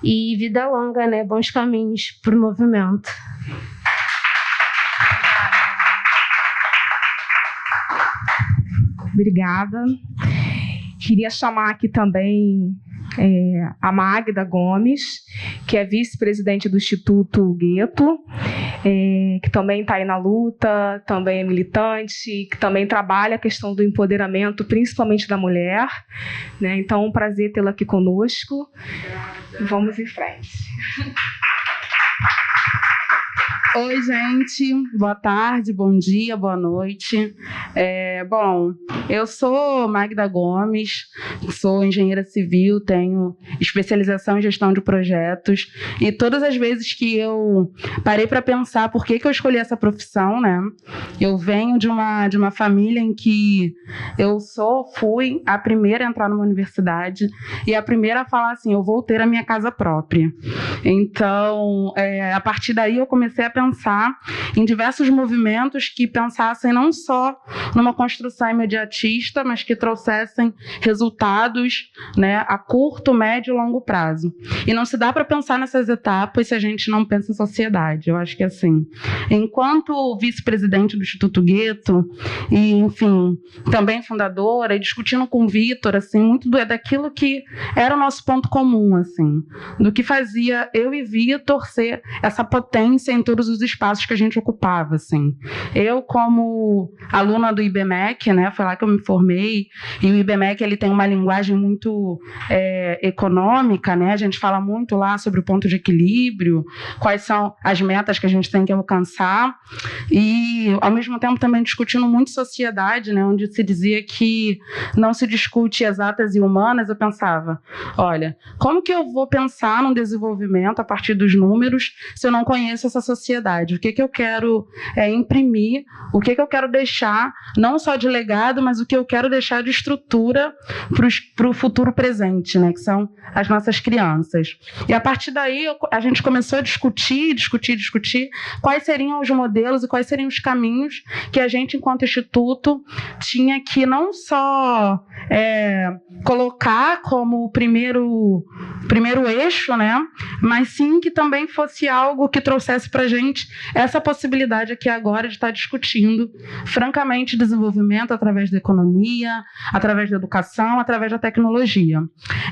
[SPEAKER 8] e vida longa, né? Bons caminhos para o movimento.
[SPEAKER 1] Obrigada. Queria chamar aqui também a Magda Gomes, que é vice-presidente do Instituto Gueto, que também está aí na luta, também é militante, que também trabalha a questão do empoderamento, principalmente da mulher, né? Então, é um prazer tê-la aqui conosco. Vamos em frente.
[SPEAKER 9] Oi, gente. Boa tarde, bom dia, boa noite. Bom, eu sou Magda Gomes, sou engenheira civil, tenho especialização em gestão de projetos, e todas as vezes que eu parei para pensar por que eu escolhi essa profissão, né? Eu venho de uma família em que fui a primeira a entrar numa universidade e a primeira a falar assim, eu vou ter a minha casa própria. Então, a partir daí eu comecei a pensar em diversos movimentos que pensassem não só numa construção imediatista, mas que trouxessem resultados, né, a curto, médio e longo prazo. E não se dá para pensar nessas etapas se a gente não pensa em sociedade. Eu acho que assim, enquanto vice-presidente do Instituto Gueto e, enfim, também fundadora, e discutindo com o Vitor, assim, muito daquilo que era o nosso ponto comum, assim, do que fazia eu e Vitor ser essa potência em todos os espaços que a gente ocupava, assim. Eu, como aluna do IBMEC, né, foi lá que eu me formei, e o IBMEC, ele tem uma linguagem muito econômica, né, a gente fala muito lá sobre o ponto de equilíbrio, quais são as metas que a gente tem que alcançar, e, ao mesmo tempo, também discutindo muito sociedade, né, onde se dizia que não se discute exatas e humanas. Eu pensava, olha, como que eu vou pensar num desenvolvimento a partir dos números se eu não conheço essa sociedade? O que eu quero imprimir, o que eu quero deixar, não só de legado, mas o que eu quero deixar de estrutura para o futuro presente, né, que são as nossas crianças. E a partir daí a gente começou a discutir quais seriam os modelos e quais seriam os caminhos que a gente, enquanto instituto, tinha que não só colocar como o primeiro eixo, né, mas sim que também fosse algo que trouxesse para a gente essa possibilidade aqui agora de estar discutindo, francamente, desenvolvimento através da economia, através da educação, através da tecnologia.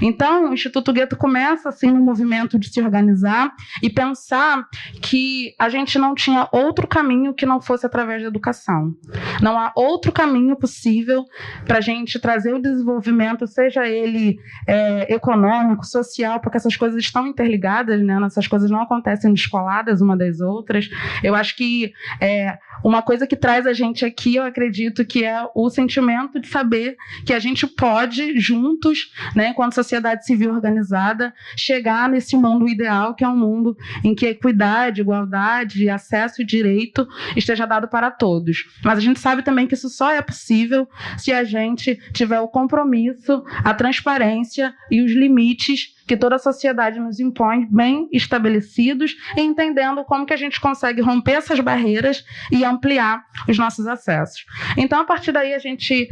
[SPEAKER 9] Então, o Instituto Gueto começa, assim, no movimento de se organizar e pensar que a gente não tinha outro caminho que não fosse através da educação. Não há outro caminho possível para a gente trazer o desenvolvimento, seja ele econômico, social, social, porque essas coisas estão interligadas, né? Essas coisas não acontecem descoladas uma das outras. Eu acho que uma coisa que traz a gente aqui, eu acredito que é o sentimento de saber que a gente pode, juntos, né, enquanto sociedade civil organizada, chegar nesse mundo ideal, que é um mundo em que equidade, igualdade, acesso e direito esteja dado para todos. Mas a gente sabe também que isso só é possível se a gente tiver o compromisso, a transparência e os limites que toda a sociedade nos impõe, bem estabelecidos, e entendendo como que a gente consegue romper essas barreiras e ampliar os nossos acessos. Então, a partir daí, a gente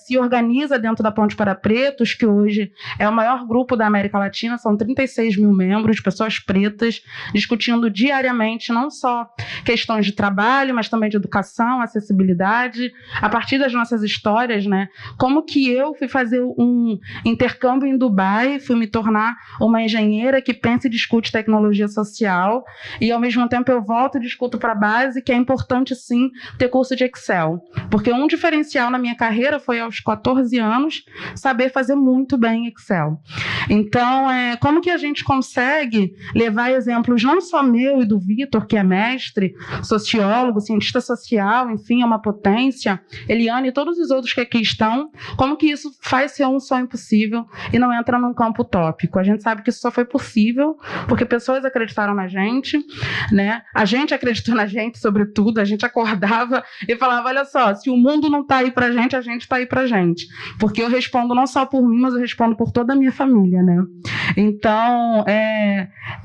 [SPEAKER 9] se organiza dentro da Ponte para Pretos, que hoje é o maior grupo da América Latina, são 36 mil membros, pessoas pretas, discutindo diariamente não só questões de trabalho, mas também de educação, acessibilidade, a partir das nossas histórias, né? Como que eu fui fazer um intercâmbio em Dubai, fui me tornar uma engenheira que pensa e discute tecnologia social, e ao mesmo tempo eu volto e discuto para a base que é importante sim ter curso de Excel, porque um diferencial na minha carreira foi aos 14 anos saber fazer muito bem Excel. Então, como que a gente consegue levar exemplos não só meu e do Vitor, que é mestre, sociólogo, cientista social, enfim, é uma potência, Eliane e todos os outros que aqui estão, como que isso faz ser um sonho possível e não entra num campo utópico? A gente sabe que isso só foi possível porque pessoas acreditaram na gente, né? A gente acreditou na gente, sobretudo, a gente acordava e falava, olha só, se o mundo não está aí pra gente, a gente está aí pra gente. Porque eu respondo não só por mim, mas eu respondo por toda a minha família, né? Então,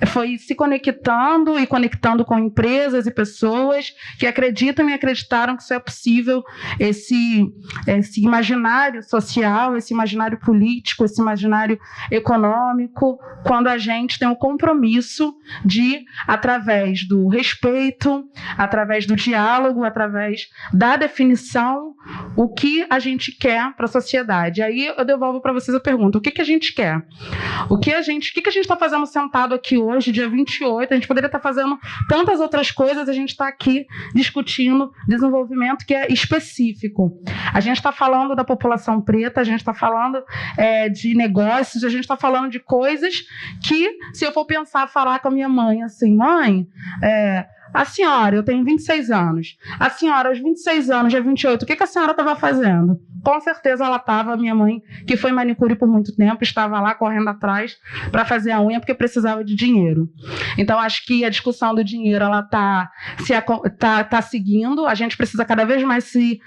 [SPEAKER 9] foi se conectando e conectando com empresas e pessoas que acreditam e acreditaram que isso é possível, esse imaginário social, esse imaginário político, esse imaginário econômico, quando a gente tem o compromisso de, através do respeito, através do diálogo, através da definição, o que a gente quer para a sociedade. Aí eu devolvo para vocês a pergunta, o que a gente quer? O que a gente está fazendo sentado aqui hoje, dia 28? A gente poderia estar fazendo tantas outras coisas, a gente está aqui discutindo desenvolvimento que é específico. A gente está falando da população preta, a gente está falando de negócios, a gente está falando de coisas que, se eu for falar com a minha mãe, assim, mãe, a senhora, eu tenho 26 anos, a senhora, aos 26 anos, dia 28, o que a senhora estava fazendo? Com certeza ela estava, minha mãe, que foi manicure por muito tempo, estava lá correndo atrás para fazer a unha porque precisava de dinheiro. Então, acho que a discussão do dinheiro ela tá seguindo, a gente precisa cada vez mais se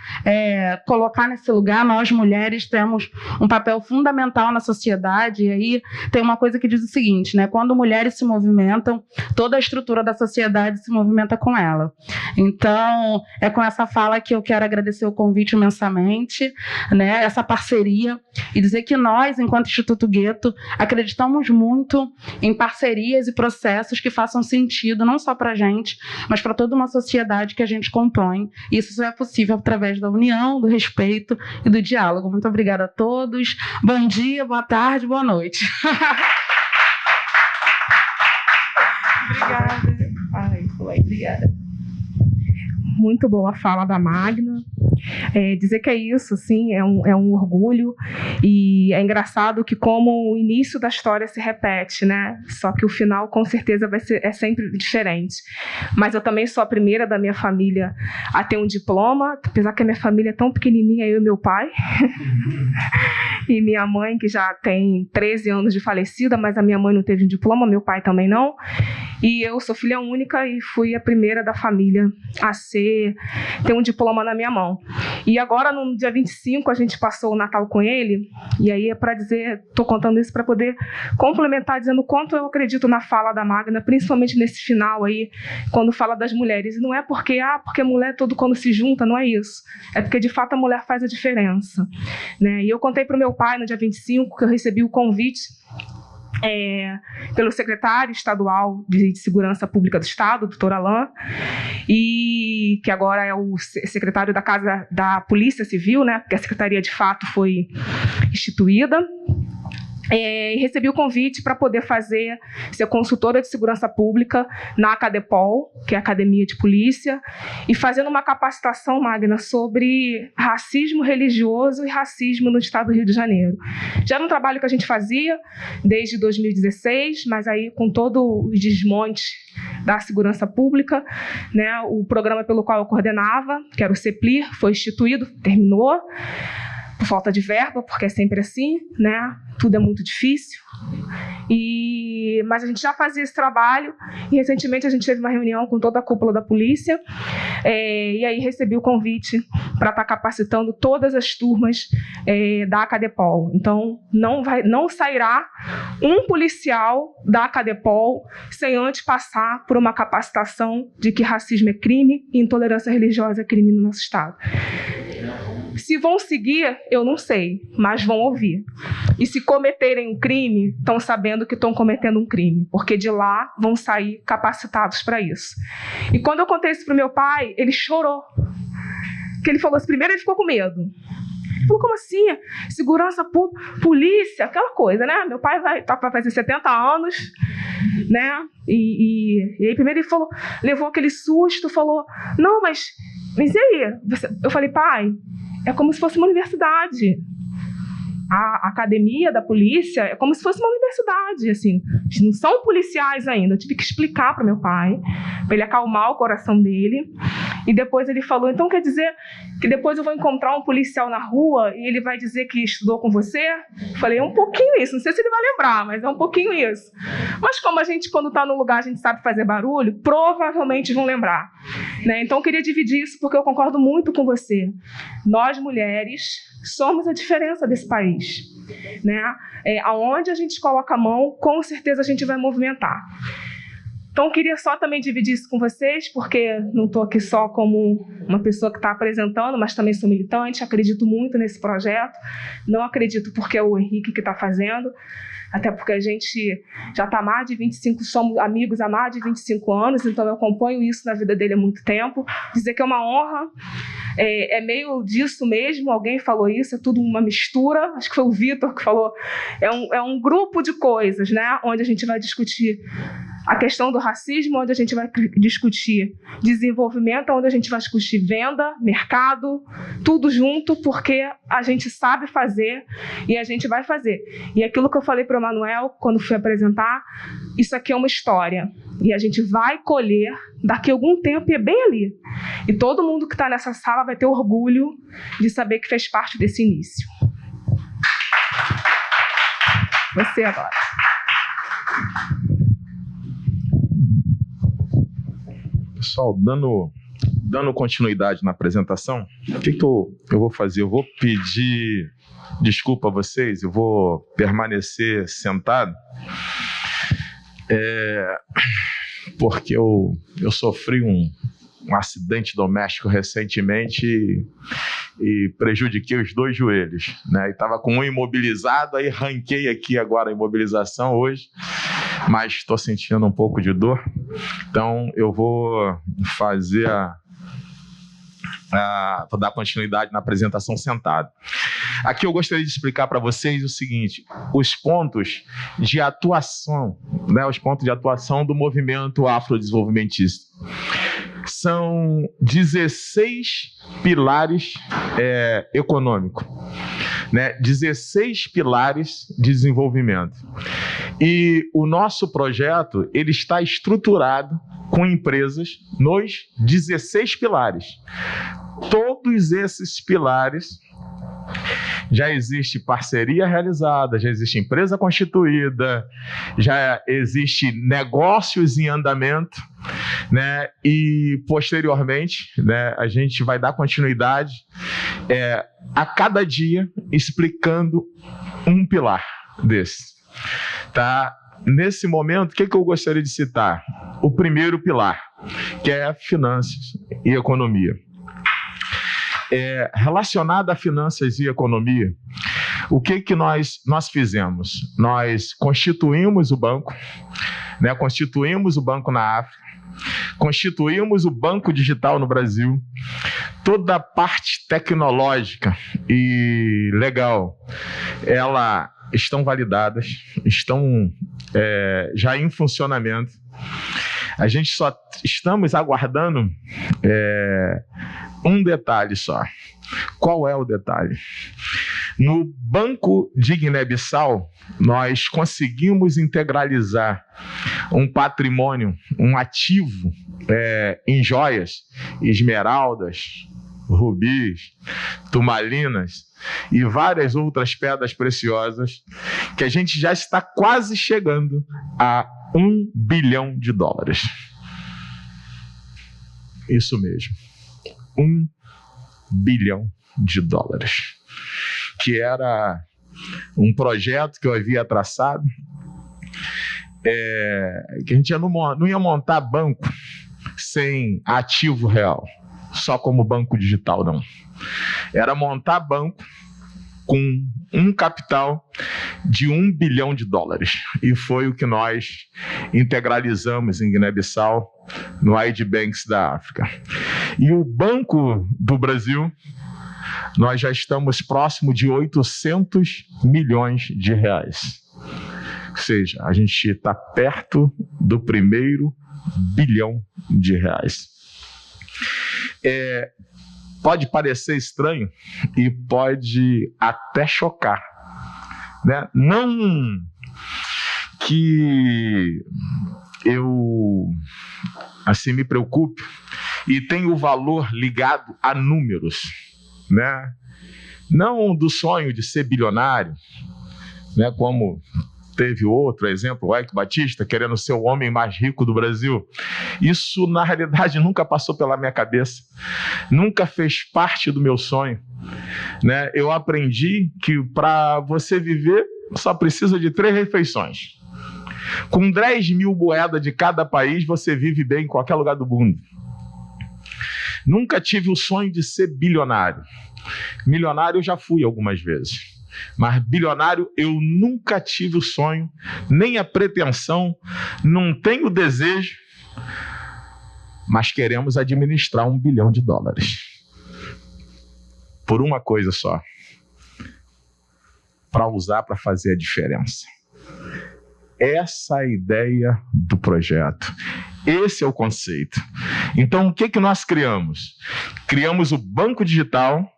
[SPEAKER 9] colocar nesse lugar. Nós, mulheres, temos um papel fundamental na sociedade, e aí tem uma coisa que diz o seguinte, né? Quando mulheres se movimentam, toda a estrutura da sociedade se movimenta com ela. Então, é com essa fala que eu quero agradecer o convite imensamente, né, essa parceria, e dizer que nós, enquanto Instituto Gueto, acreditamos muito em parcerias e processos que façam sentido, não só para a gente, mas para toda uma sociedade que a gente compõe. E isso só é possível através da união, do respeito e do diálogo. Muito obrigada a todos. Bom dia, boa tarde, boa noite.
[SPEAKER 1] Obrigada. Obrigada. Muito boa a fala da Magna. Dizer que é isso, assim, é um orgulho, e é engraçado que como o início da história se repete, né? Só que o final com certeza é sempre diferente. Mas eu também sou a primeira da minha família a ter um diploma, apesar que a minha família é tão pequenininha, eu e meu pai e minha mãe, que já tem 13 anos de falecida, mas a minha mãe não teve um diploma, meu pai também não. E eu sou filha única e fui a primeira da família a ter um diploma na minha mão. E agora, no dia 25, a gente passou o Natal com ele, e aí é para dizer, estou contando isso para poder complementar, dizendo o quanto eu acredito na fala da Magna, principalmente nesse final aí, quando fala das mulheres. E não é porque mulher todo quando se junta, não é isso. É porque, de fato, a mulher faz a diferença, né? E eu contei para o meu pai, no dia 25, que eu recebi o convite pelo secretário estadual de Segurança Pública do Estado, doutor Alain, e que agora é o secretário da Polícia Civil, né, porque a secretaria de fato foi instituída. Recebi o convite para poder ser consultora de segurança pública na Acadepol, que é a Academia de Polícia, e fazendo uma capacitação, Magna, sobre racismo religioso e racismo no estado do Rio de Janeiro. Já era um trabalho que a gente fazia desde 2016, mas aí com todo o desmonte da segurança pública, né, o programa pelo qual eu coordenava, que era o CEPLIR, foi instituído, terminou, por falta de verba, porque é sempre assim, né? Tudo é muito difícil. Mas a gente já fazia esse trabalho e recentemente a gente teve uma reunião com toda a cúpula da polícia e aí recebi o convite para estar capacitando todas as turmas da Acadepol. Então, não sairá um policial da Acadepol sem antes passar por uma capacitação de que racismo é crime e intolerância religiosa é crime no nosso estado. Se vão seguir, eu não sei, mas vão ouvir. E se cometerem um crime, estão sabendo que estão cometendo um crime, porque de lá vão sair capacitados para isso. E quando eu contei isso para o meu pai, ele chorou. Porque ele falou assim, primeiro ele ficou com medo. Ele falou, como assim? Segurança pública, polícia, aquela coisa, né? Meu pai vai fazer 70 anos, né? E aí primeiro ele falou, levou aquele susto, falou, não, mas e aí? Eu falei, pai, é como se fosse uma universidade. A academia da polícia é como se fosse uma universidade, assim. Eles não são policiais ainda. Eu tive que explicar para meu pai, para ele acalmar o coração dele. E depois ele falou, então quer dizer que depois eu vou encontrar um policial na rua e ele vai dizer que estudou com você? Eu falei, é um pouquinho isso. Não sei se ele vai lembrar, mas é um pouquinho isso. Mas como a gente, quando está no lugar, a gente sabe fazer barulho, provavelmente vão lembrar. Né? Então eu queria dividir isso porque eu concordo muito com você. Nós, mulheres, somos a diferença desse país. Né? Aonde a gente coloca a mão, com certeza a gente vai movimentar. Então, eu queria só também dividir isso com vocês, porque não estou aqui só como uma pessoa que está apresentando, mas também sou militante, acredito muito nesse projeto. Não acredito porque é o Henrique que está fazendo, até porque a gente já está somos amigos há mais de 25 anos, então eu acompanho isso na vida dele há muito tempo. Dizer que é uma honra, é meio disso mesmo, alguém falou isso, é tudo uma mistura, acho que foi o Vitor que falou, é um grupo de coisas, né, onde a gente vai discutir a questão do racismo, onde a gente vai discutir desenvolvimento, onde a gente vai discutir venda, mercado, tudo junto, porque a gente sabe fazer e a gente vai fazer. E aquilo que eu falei para o Manuel, quando fui apresentar, isso aqui é uma história. E a gente vai colher daqui a algum tempo, e é bem ali. E todo mundo que está nessa sala vai ter orgulho de saber que fez parte desse início. Você agora.
[SPEAKER 2] Pessoal, dando continuidade na apresentação, o que eu vou fazer? Eu vou pedir desculpa a vocês, eu vou permanecer sentado, porque eu sofri um acidente doméstico recentemente e prejudiquei os 2 joelhos, né? E estava com um imobilizado, aí ranquei aqui agora a imobilização hoje, mas estou sentindo um pouco de dor, então eu vou fazer vou dar continuidade na apresentação sentado. Aqui eu gostaria de explicar para vocês o seguinte, os pontos de atuação, né, os pontos de atuação do movimento afrodesenvolvimentista. São 16 pilares econômicos, né? 16 pilares de desenvolvimento. E o nosso projeto ele está estruturado com empresas nos 16 pilares. Todos esses pilares já existe parceria realizada, já existe empresa constituída, já existe negócios em andamento, né? E posteriormente, né, a gente vai dar continuidade a cada dia explicando um pilar desse, tá? Nesse momento, o que eu gostaria de citar? O primeiro pilar, que é finanças e economia. Relacionado a finanças e economia, o que nós fizemos? Nós constituímos o banco, né? Constituímos o banco na África, constituímos o banco digital no Brasil, toda a parte tecnológica e legal, ela estão validadas, estão já em funcionamento. A gente só estamos aguardando um detalhe só. Qual é o detalhe? No Banco de Guiné-Bissau, nós conseguimos integralizar um patrimônio, um ativo em joias, esmeraldas, rubis, turmalinas e várias outras pedras preciosas, que a gente já está quase chegando a $1 bilhão. Isso mesmo, $1 bilhão, que era um projeto que eu havia traçado, que a gente não ia montar banco sem ativo real, só como banco digital, não. Era montar banco com um capital de $1 bilhão. E foi o que nós integralizamos em Guiné-Bissau, no ID Banks da África. E o Banco do Brasil, nós já estamos próximo de R$800 milhões. Ou seja, a gente está perto do primeiro $1 bilhão. Pode parecer estranho e pode até chocar, né? Não que eu assim me preocupe e tenho o valor ligado a números, né? Não do sonho de ser bilionário, né? Como teve outro exemplo, o Eike Batista, querendo ser o homem mais rico do Brasil. Isso, na realidade, nunca passou pela minha cabeça, nunca fez parte do meu sonho, né? Eu aprendi que para você viver, só precisa de 3 refeições. Com 10 mil moedas de cada país, você vive bem em qualquer lugar do mundo. Nunca tive o sonho de ser bilionário. Milionário eu já fui algumas vezes. Mas bilionário eu nunca tive o sonho, nem a pretensão, não tenho o desejo, mas queremos administrar $1 bilhão. Por uma coisa só, para usar para fazer a diferença. Essa é a ideia do projeto. Esse é o conceito. Então, o que nós criamos? Criamos o banco digital,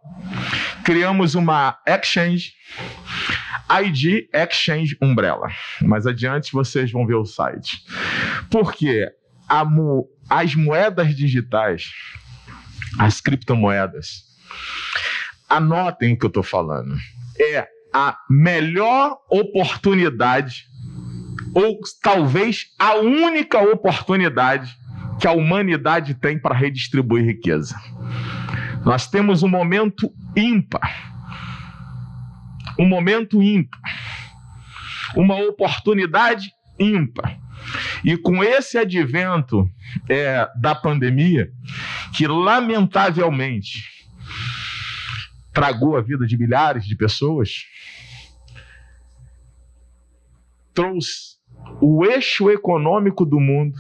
[SPEAKER 2] criamos uma exchange, ID Exchange Umbrella. Mais adiante vocês vão ver o site. Porque as moedas digitais, as criptomoedas, anotem o que eu estou falando, é a melhor oportunidade, ou talvez a única oportunidade que a humanidade tem para redistribuir riqueza. Nós temos um momento ímpar. Um momento ímpar. Uma oportunidade ímpar. E com esse advento da pandemia, que lamentavelmente tragou a vida de milhares de pessoas, trouxe o eixo econômico do mundo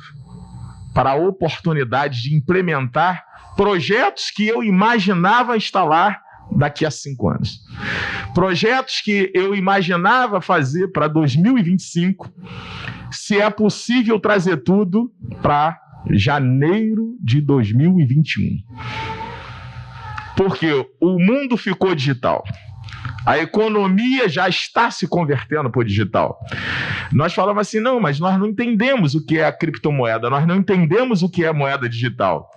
[SPEAKER 2] para a oportunidade de implementar projetos que eu imaginava instalar daqui a 5 anos. Projetos que eu imaginava fazer para 2025, se é possível trazer tudo para janeiro de 2021. Porque o mundo ficou digital. A economia já está se convertendo para o digital. Nós falamos assim, não, mas nós não entendemos o que é a criptomoeda, nós não entendemos o que é moeda digital.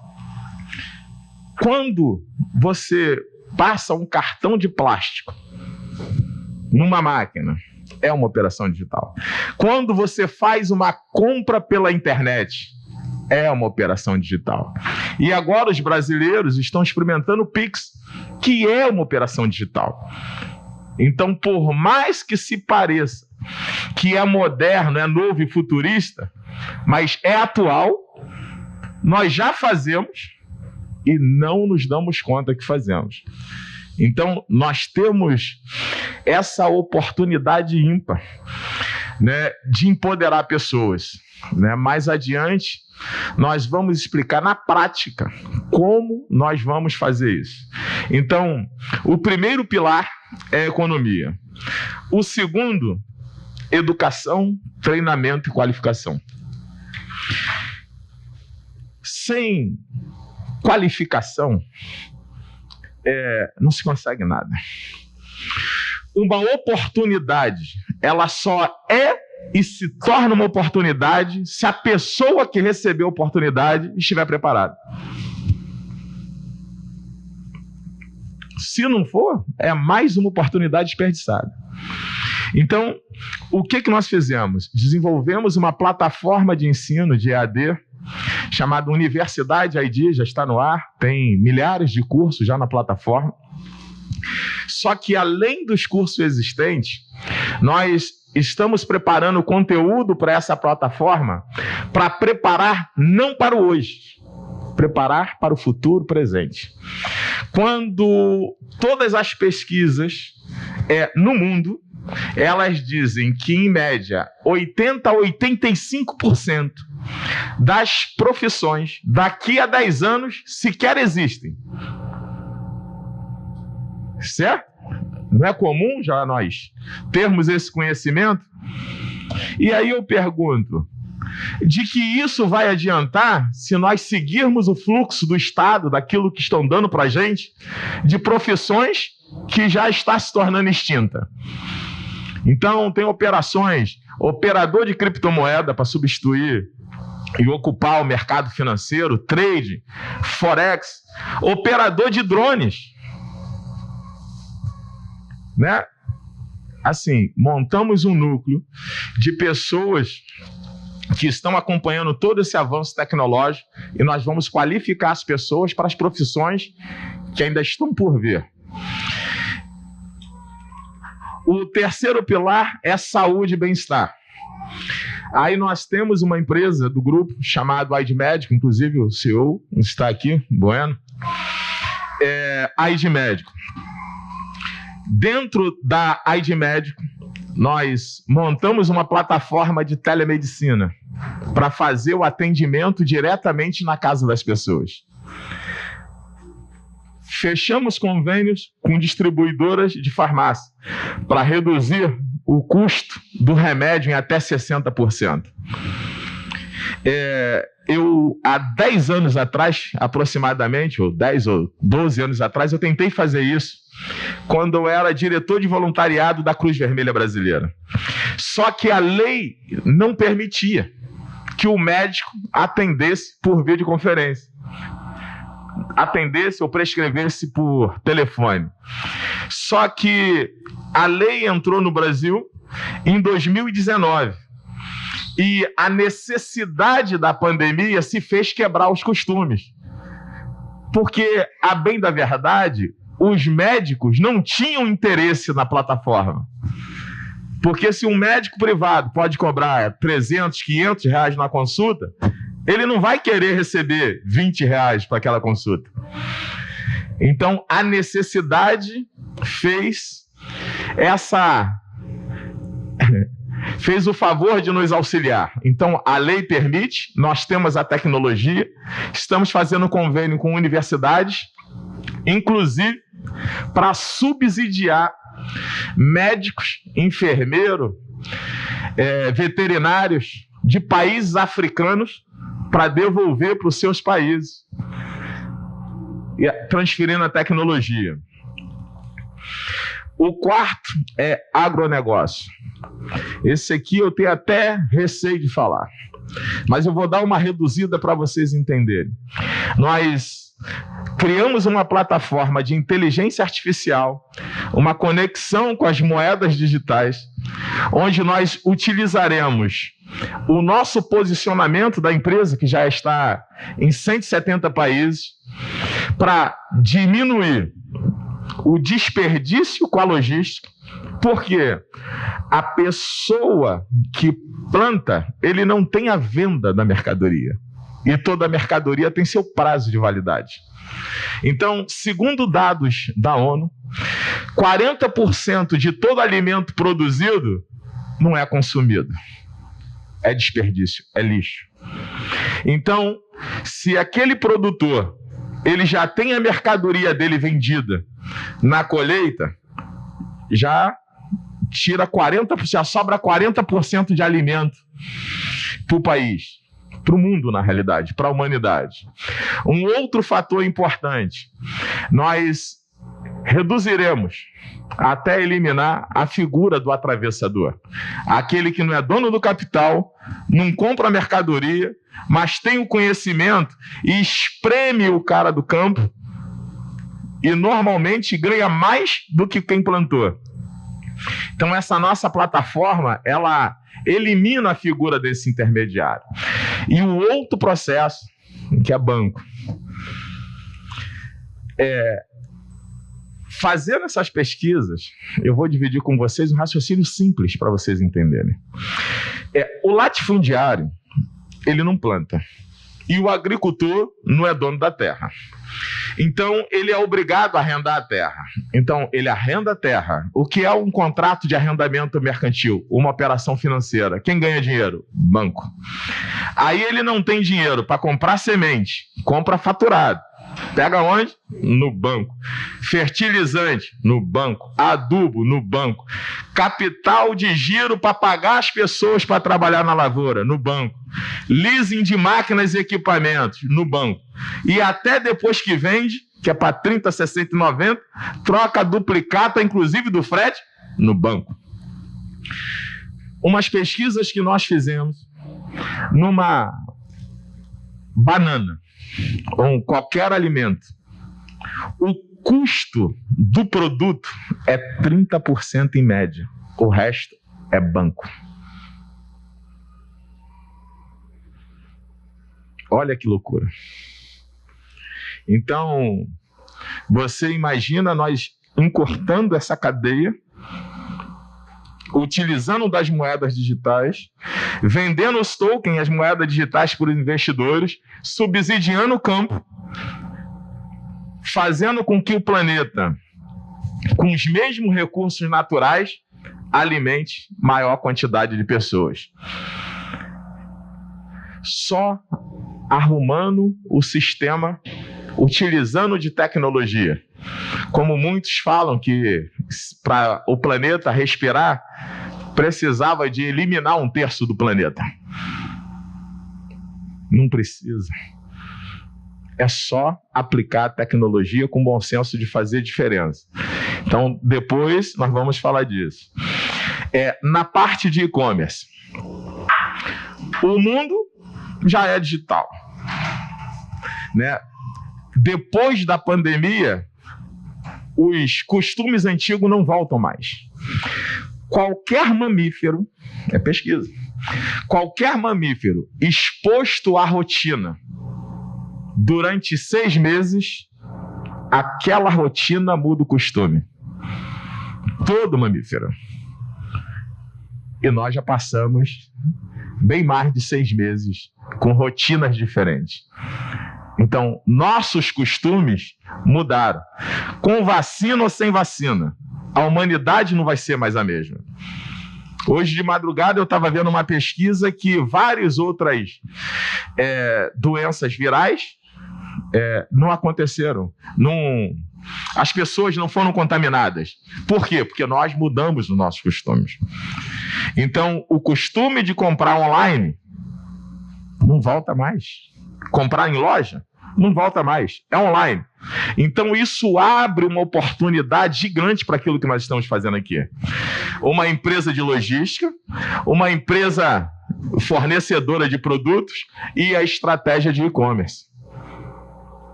[SPEAKER 2] Quando você passa um cartão de plástico numa máquina, é uma operação digital. Quando você faz uma compra pela internet, é uma operação digital. E agora os brasileiros estão experimentando o Pix, que é uma operação digital. Então, por mais que se pareça que é moderno, é novo e futurista, mas é atual, nós já fazemos e não nos damos conta que fazemos. Então, nós temos essa oportunidade ímpar, né, de empoderar pessoas. Né? Mais adiante, nós vamos explicar na prática como nós vamos fazer isso. Então, o primeiro pilar é a economia. O segundo, educação, treinamento e qualificação. Sem qualificação, não se consegue nada. Uma oportunidade, ela só é e se torna uma oportunidade se a pessoa que recebeu a oportunidade estiver preparada. Se não for, é mais uma oportunidade desperdiçada. Então, o que nós fizemos? Desenvolvemos uma plataforma de ensino de EAD chamada Universidade ID, já está no ar, tem milhares de cursos já na plataforma. Só que, além dos cursos existentes, nós estamos preparando conteúdo para essa plataforma para preparar não para o hoje, preparar para o futuro presente. Quando todas as pesquisas no mundo, elas dizem que, em média, 80% a 85% das profissões daqui a 10 anos sequer existem. Certo? Não é comum já nós termos esse conhecimento? E aí eu pergunto, de que isso vai adiantar se nós seguirmos o fluxo do Estado, daquilo que estão dando para a gente, de profissões que já está se tornando extinta? Então, tem operações, operador de criptomoeda para substituir e ocupar o mercado financeiro, trade, forex, operador de drones, né? Assim, montamos um núcleo de pessoas que estão acompanhando todo esse avanço tecnológico e nós vamos qualificar as pessoas para as profissões que ainda estão por vir. O terceiro pilar é saúde e bem-estar. Aí nós temos uma empresa do grupo chamada ID Médico, inclusive o CEO está aqui, Bueno. ID Médico. Dentro da ID Médico, nós montamos uma plataforma de telemedicina para fazer o atendimento diretamente na casa das pessoas. Fechamos convênios com distribuidoras de farmácia para reduzir o custo do remédio em até 60%. Há 10 anos atrás, aproximadamente, ou 10 ou 12 anos atrás, eu tentei fazer isso quando eu era diretor de voluntariado da Cruz Vermelha Brasileira. Só que a lei não permitia que o médico atendesse por videoconferência, atendesse ou prescrevesse por telefone. Só que a lei entrou no Brasil em 2019 e a necessidade da pandemia se fez quebrar os costumes. Porque, a bem da verdade, os médicos não tinham interesse na plataforma. Porque se um médico privado pode cobrar 300, 500 reais na consulta, ele não vai querer receber 20 reais para aquela consulta. Então, a necessidade fez o favor de nos auxiliar. Então, a lei permite, nós temos a tecnologia, estamos fazendo convênio com universidades, inclusive para subsidiar médicos, enfermeiros, veterinários de países africanos para devolver para os seus países, transferindo a tecnologia. O quarto é agronegócio. Esse aqui eu tenho até receio de falar, mas eu vou dar uma reduzida para vocês entenderem. Nós criamos uma plataforma de inteligência artificial, uma conexão com as moedas digitais, onde nós utilizaremos o nosso posicionamento da empresa, que já está em 170 países, para diminuir o desperdício com a logística, porque a pessoa que planta, ele não tem a venda da mercadoria. E toda mercadoria tem seu prazo de validade. Então, segundo dados da ONU, 40% de todo alimento produzido não é consumido. É desperdício, é lixo. Então, se aquele produtor ele já tem a mercadoria dele vendida na colheita, já tira 40%, já sobra 40% de alimento para o país, para o mundo, na realidade, para a humanidade. Um outro fator importante, nós reduziremos até eliminar a figura do atravessador. Aquele que não é dono do capital, não compra a mercadoria, mas tem o conhecimento e espreme o cara do campo e normalmente ganha mais do que quem plantou. Então essa nossa plataforma, ela elimina a figura desse intermediário. E o outro processo, que é banco, fazendo essas pesquisas, eu vou dividir com vocês um raciocínio simples para vocês entenderem. O latifundiário, ele não planta. E o agricultor não é dono da terra. Então, ele é obrigado a arrendar a terra. Então, ele arrenda a terra. O que é um contrato de arrendamento mercantil? Uma operação financeira. Quem ganha dinheiro? Banco. Aí ele não tem dinheiro para comprar semente, compra faturado. Pega onde? No banco. Fertilizante? No banco. Adubo? No banco. Capital de giro para pagar as pessoas para trabalhar na lavoura? No banco. Leasing de máquinas e equipamentos? No banco. E até depois que vende, que é para 30, 60 e 90, troca duplicata, inclusive do frete? No banco. Umas pesquisas que nós fizemos numa banana ou qualquer alimento, o custo do produto é 30% em média. O resto é banco. Olha que loucura. Então, você imagina nós encurtando essa cadeia, utilizando das moedas digitais, vendendo os tokens, as moedas digitais para os investidores, subsidiando o campo, fazendo com que o planeta, com os mesmos recursos naturais, alimente maior quantidade de pessoas. Só arrumando o sistema, utilizando de tecnologia. Como muitos falam que para o planeta respirar, precisava de eliminar 1/3 do planeta. Não precisa. É só aplicar a tecnologia com bom senso de fazer diferença. Então, depois nós vamos falar disso. Na parte de e-commerce, o mundo já é digital, né? Depois da pandemia, os costumes antigos não voltam mais. Qualquer mamífero, é pesquisa, qualquer mamífero exposto à rotina durante 6 meses, aquela rotina muda o costume. Todo mamífero. E nós já passamos bem mais de 6 meses com rotinas diferentes. Então, nossos costumes mudaram. Com vacina ou sem vacina, a humanidade não vai ser mais a mesma. Hoje de madrugada eu estava vendo uma pesquisa que várias outras doenças virais não aconteceram. As pessoas não foram contaminadas. Por quê? Porque nós mudamos os nossos costumes. Então, o costume de comprar online não volta mais. Comprar em loja não volta mais. É online. Então, isso abre uma oportunidade gigante para aquilo que nós estamos fazendo aqui. Uma empresa de logística, uma empresa fornecedora de produtos e a estratégia de e-commerce.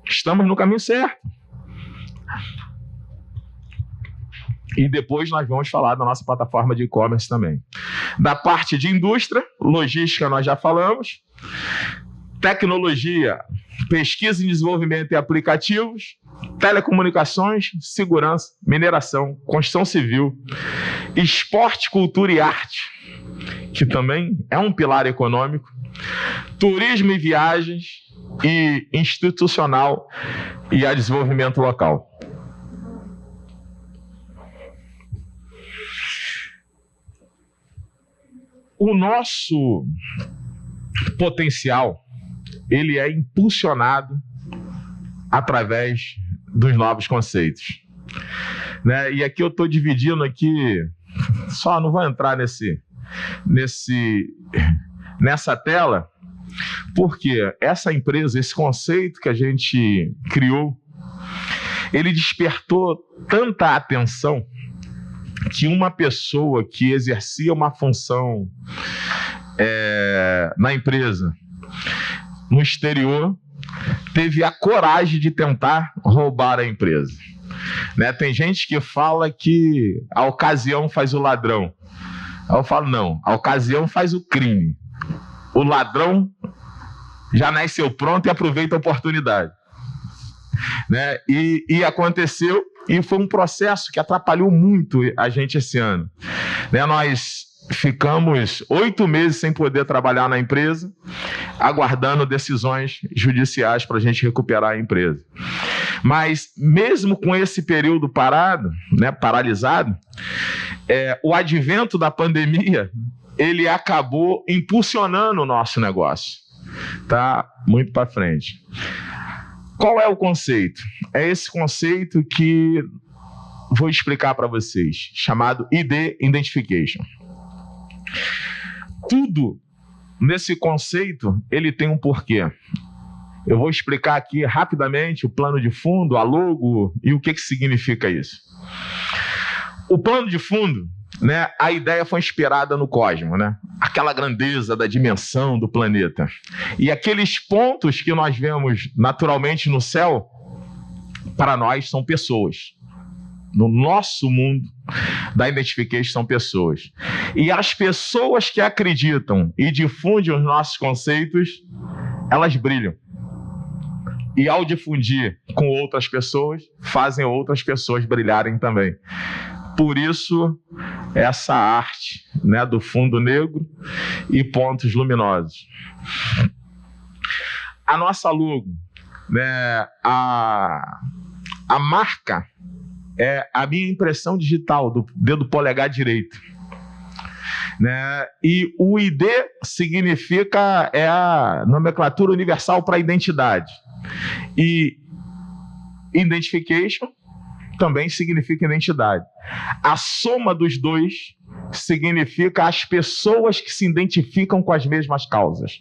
[SPEAKER 2] Estamos no caminho certo. E depois nós vamos falar da nossa plataforma de e-commerce também. Da parte de indústria, logística nós já falamos. Tecnologia, pesquisa em desenvolvimento e aplicativos, telecomunicações, segurança, mineração, construção civil, esporte, cultura e arte, que também é um pilar econômico, turismo e viagens, e institucional e a desenvolvimento local. O nosso potencial, ele é impulsionado através dos novos conceitos. né? E aqui eu estou dividindo aqui, só não vou entrar nessa tela, porque essa empresa, esse conceito que a gente criou, ele despertou tanta atenção que uma pessoa que exercia uma função na empresa, no exterior, teve a coragem de tentar roubar a empresa. Né? Tem gente que fala que a ocasião faz o ladrão. Eu falo, não, a ocasião faz o crime. O ladrão já nasceu pronto e aproveita a oportunidade. Né? E aconteceu, e foi um processo que atrapalhou muito a gente esse ano. Né? Nós ficamos 8 meses sem poder trabalhar na empresa, aguardando decisões judiciais para a gente recuperar a empresa. Mas mesmo com esse período parado, né, paralisado, o advento da pandemia, ele acabou impulsionando o nosso negócio, tá? Muito para frente. Qual é o conceito? É esse conceito que vou explicar para vocês, chamado ID Identification. Tudo nesse conceito, ele tem um porquê. Eu vou explicar aqui rapidamente o plano de fundo, a logo e o que significa isso. O plano de fundo, né, a ideia foi inspirada no cosmos, né? Aquela grandeza da dimensão do planeta. E aqueles pontos que nós vemos naturalmente no céu, para nós são pessoas. No nosso mundo da identification são pessoas. E as pessoas que acreditam e difundem os nossos conceitos, elas brilham. E ao difundir com outras pessoas, fazem outras pessoas brilharem também. Por isso, essa arte, né, do fundo negro e pontos luminosos. A nossa logo, né, a marca é a minha impressão digital do dedo polegar direito. Né? E o ID significa, a nomenclatura universal para identidade. E identification também significa identidade. A soma dos dois significa as pessoas que se identificam com as mesmas causas.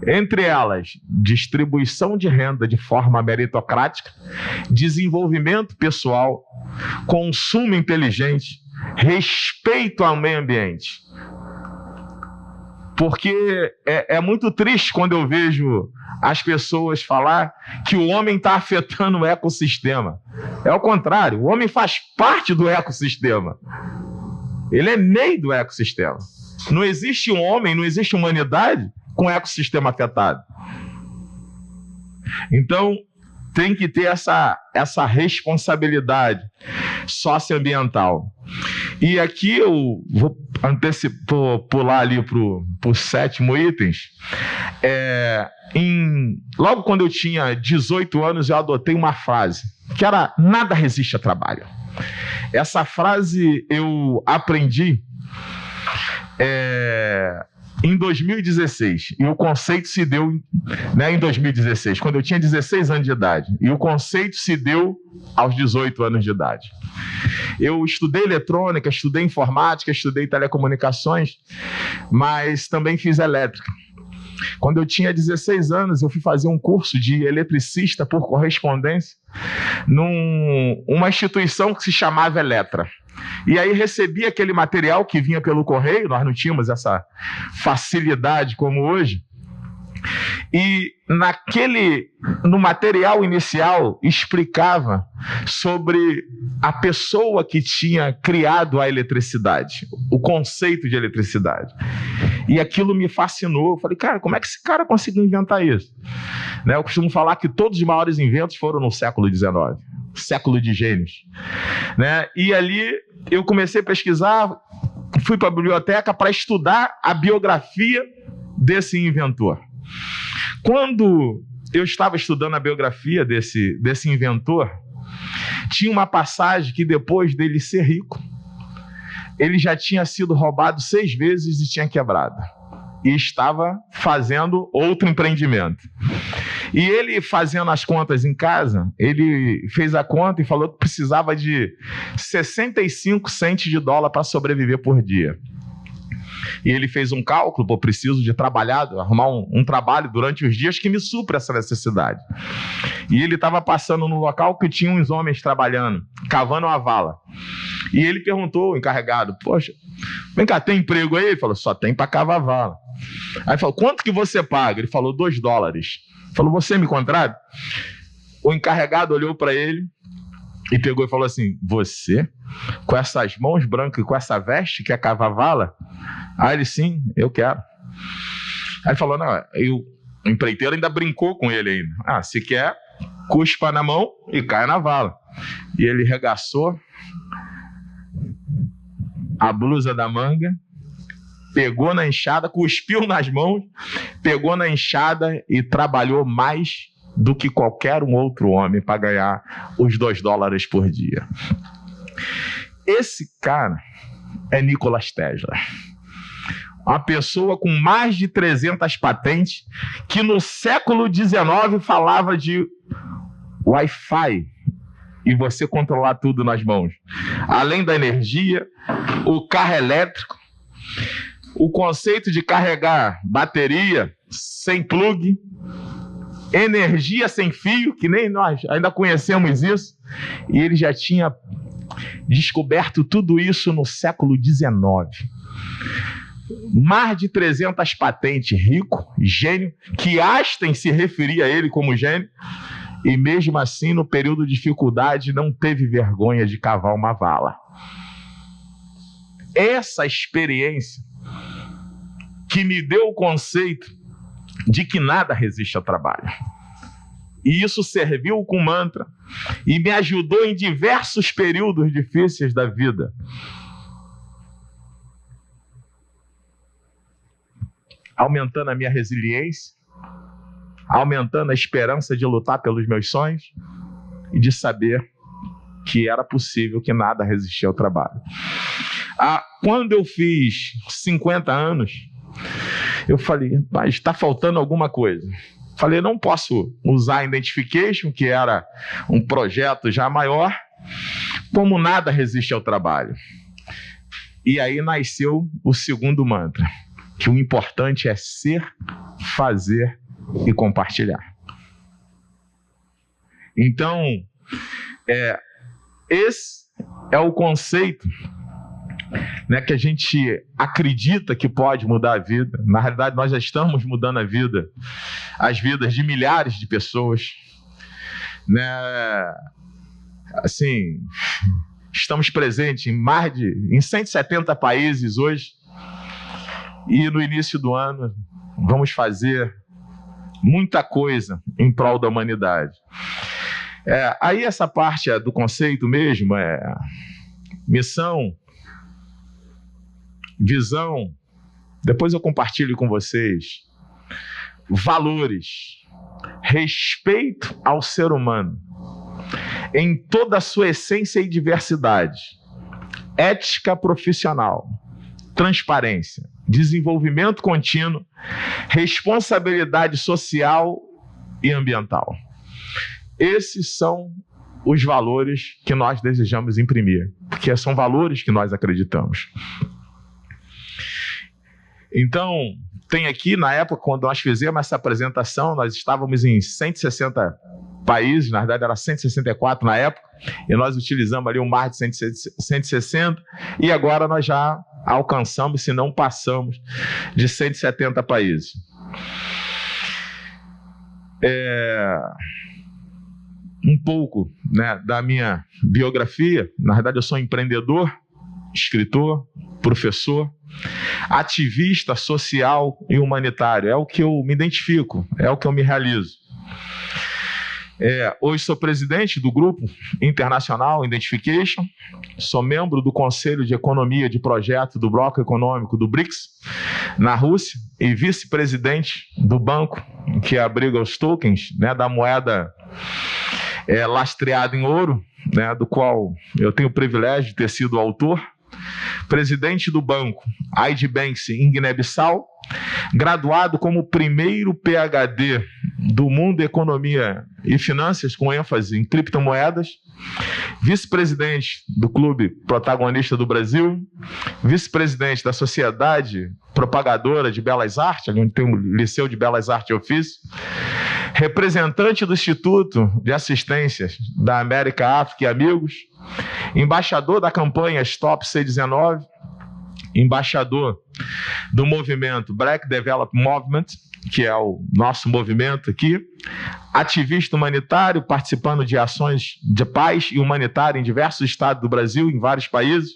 [SPEAKER 2] Entre elas, distribuição de renda de forma meritocrática, desenvolvimento pessoal, consumo inteligente, respeito ao meio ambiente. Porque é muito triste quando eu vejo as pessoas falar que o homem está afetando o ecossistema. É o contrário, o homem faz parte do ecossistema. Ele é meio do ecossistema. Não existe um homem, não existe humanidade com o ecossistema afetado. Então, tem que ter essa responsabilidade socioambiental. E aqui eu vou pular ali para o 7º item. Logo quando eu tinha 18 anos, eu adotei uma frase, que era: nada resiste a trabalho. Essa frase eu aprendi em 2016, e o conceito se deu, né, em 2016, quando eu tinha 16 anos de idade, e o conceito se deu aos 18 anos de idade. Eu estudei eletrônica, estudei informática, estudei telecomunicações, mas também fiz elétrica. Quando eu tinha 16 anos, eu fui fazer um curso de eletricista por correspondência numa instituição que se chamava Eletra. E aí recebi aquele material que vinha pelo correio, nós não tínhamos essa facilidade como hoje. E no material inicial explicava sobre a pessoa que tinha criado a eletricidade, o conceito de eletricidade. E aquilo me fascinou. Eu falei, cara, como é que esse cara conseguiu inventar isso? Né, eu costumo falar que todos os maiores inventos foram no século XIX, século de gênios. Né? E ali eu comecei a pesquisar, fui para a biblioteca para estudar a biografia desse inventor. Quando eu estava estudando a biografia desse inventor, tinha uma passagem que depois dele ser rico, ele já tinha sido roubado 6 vezes e tinha quebrado. E estava fazendo outro empreendimento. E ele, fazendo as contas em casa, ele fez a conta e falou que precisava de 65 cents de dólar para sobreviver por dia. E ele fez um cálculo: pô, preciso de trabalhar, arrumar um trabalho durante os dias que me supra essa necessidade. E ele estava passando no local que tinha uns homens trabalhando, cavando uma vala. E ele perguntou ao encarregado: poxa, vem cá, tem emprego aí? Ele falou: só tem para cavar vala. Aí ele falou: quanto que você paga? Ele falou: $2. Ele falou: você me contrata? O encarregado olhou para ele e pegou e falou assim: você, com essas mãos brancas e com essa veste, quer cavar vala? Aí ele: sim, eu quero. Aí ele falou: não, o empreiteiro ainda brincou com ele ainda. Ah, se quer, cuspa na mão e cai na vala. E ele regaçou a blusa da manga, pegou na enxada, cuspiu nas mãos, pegou na enxada e trabalhou mais do que qualquer um outro homem para ganhar os $2 por dia. Esse cara é Nikola Tesla. Uma pessoa com mais de 300 patentes, que no século XIX falava de Wi-Fi e você controlar tudo nas mãos. Além da energia, o carro elétrico, o conceito de carregar bateria sem plug, energia sem fio, que nem nós ainda conhecemos isso, e ele já tinha descoberto tudo isso no século XIX. Mais de 300 patentes, rico, gênio, que Einstein se referia a ele como gênio, e mesmo assim, no período de dificuldade, não teve vergonha de cavar uma vala. Essa experiência que me deu o conceito de que nada resiste ao trabalho. E isso serviu como mantra e me ajudou em diversos períodos difíceis da vida. Aumentando a minha resiliência, aumentando a esperança de lutar pelos meus sonhos e de saber que era possível, que nada resistia ao trabalho. Quando eu fiz 50 anos, eu falei: mas está faltando alguma coisa. Falei: não posso usar a Identification, que era um projeto já maior, como nada resiste ao trabalho. E aí nasceu o segundo mantra, que o importante é ser, fazer e compartilhar. Então, esse é o conceito, né, que a gente acredita que pode mudar a vida. Na realidade, nós já estamos mudando as vidas de milhares de pessoas, né? Assim, estamos presentes em 170 países hoje, e no início do ano vamos fazer muita coisa em prol da humanidade. Aí essa parte do conceito mesmo é missão, visão, depois eu compartilho com vocês, valores, respeito ao ser humano em toda a sua essência e diversidade, ética profissional, transparência, desenvolvimento contínuo, responsabilidade social e ambiental. Esses são os valores que nós desejamos imprimir, porque são valores que nós acreditamos. Então, tem aqui, na época, quando nós fizemos essa apresentação, nós estávamos em 160 países, na verdade era 164 na época, e nós utilizamos ali um mar de 160, e agora nós já alcançamos, se não passamos, de 170 países. Um pouco, né, da minha biografia. Na verdade, eu sou empreendedor, escritor, professor, ativista social e humanitário. É o que eu me identifico, é o que eu me realizo. Hoje sou presidente do Grupo Internacional Identification, sou membro do Conselho de Economia de Projeto do Bloco Econômico do BRICS, na Rússia, e vice-presidente do banco que abriga os tokens, né, da moeda lastreada em ouro, né, do qual eu tenho o privilégio de ter sido autor. Presidente do banco ID Banks em Guiné-Bissau, graduado como primeiro PhD do mundo economia e finanças, com ênfase em criptomoedas, vice-presidente do Clube Protagonista do Brasil, vice-presidente da Sociedade Propagadora de Belas Artes, onde tem o Liceu de Belas Artes e Ofício, representante do Instituto de Assistências da América, África e Amigos, embaixador da campanha Stop C19, embaixador do movimento Black Development Movement, que é o nosso movimento aqui, ativista humanitário, participando de ações de paz e humanitária em diversos estados do Brasil, em vários países,